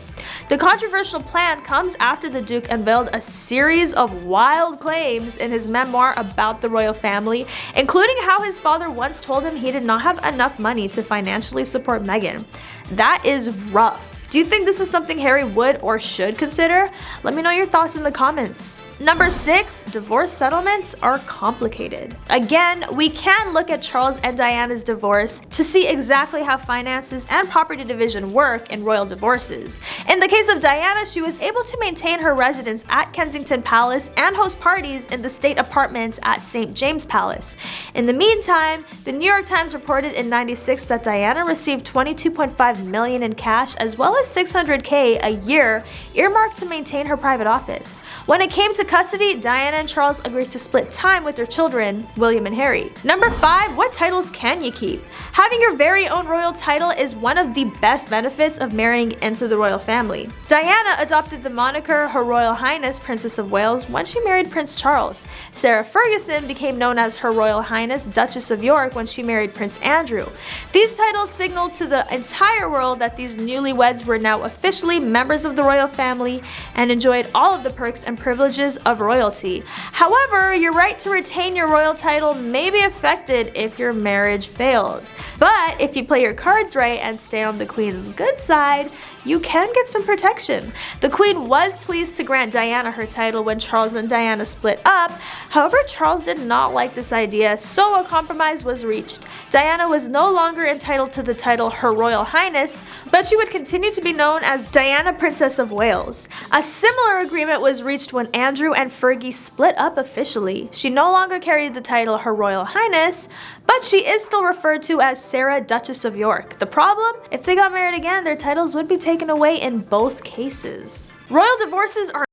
The controversial plan comes after the Duke unveiled a series of wild claims in his memoir about the royal family, including how his father once told him he did not have enough money to financially support Meghan. That is rough. Do you think this is something Harry would or should consider? Let me know your thoughts in the comments. Number 6, divorce settlements are complicated. Again, we can look at Charles and Diana's divorce to see exactly how finances and property division work in royal divorces. In the case of Diana, she was able to maintain her residence at Kensington Palace and host parties in the state apartments at St. James Palace. In the meantime, the New York Times reported in '96 that Diana received $22.5 million in cash as well as $600K a year earmarked to maintain her private office. When it came to custody, Diana and Charles agreed to split time with their children, William and Harry. Number 5, what titles can you keep? Having your very own royal title is one of the best benefits of marrying into the royal family. Diana adopted the moniker Her Royal Highness Princess of Wales when she married Prince Charles. Sarah Ferguson became known as Her Royal Highness Duchess of York when she married Prince Andrew. These titles signaled to the entire world that these newlyweds were now officially members of the royal family and enjoyed all of the perks and privileges of royalty. However, your right to retain your royal title may be affected if your marriage fails. But if you play your cards right and stay on the Queen's good side, you can get some protection. The Queen was pleased to grant Diana her title when Charles and Diana split up. However, Charles did not like this idea, so a compromise was reached. Diana was no longer entitled to the title Her Royal Highness, but she would continue to be known as Diana, Princess of Wales. A similar agreement was reached when Andrew and Fergie split up officially. She no longer carried the title Her Royal Highness, but she is still referred to as Sarah, Duchess of York. The problem? If they got married again, their titles would be taken away in both cases. Royal divorces are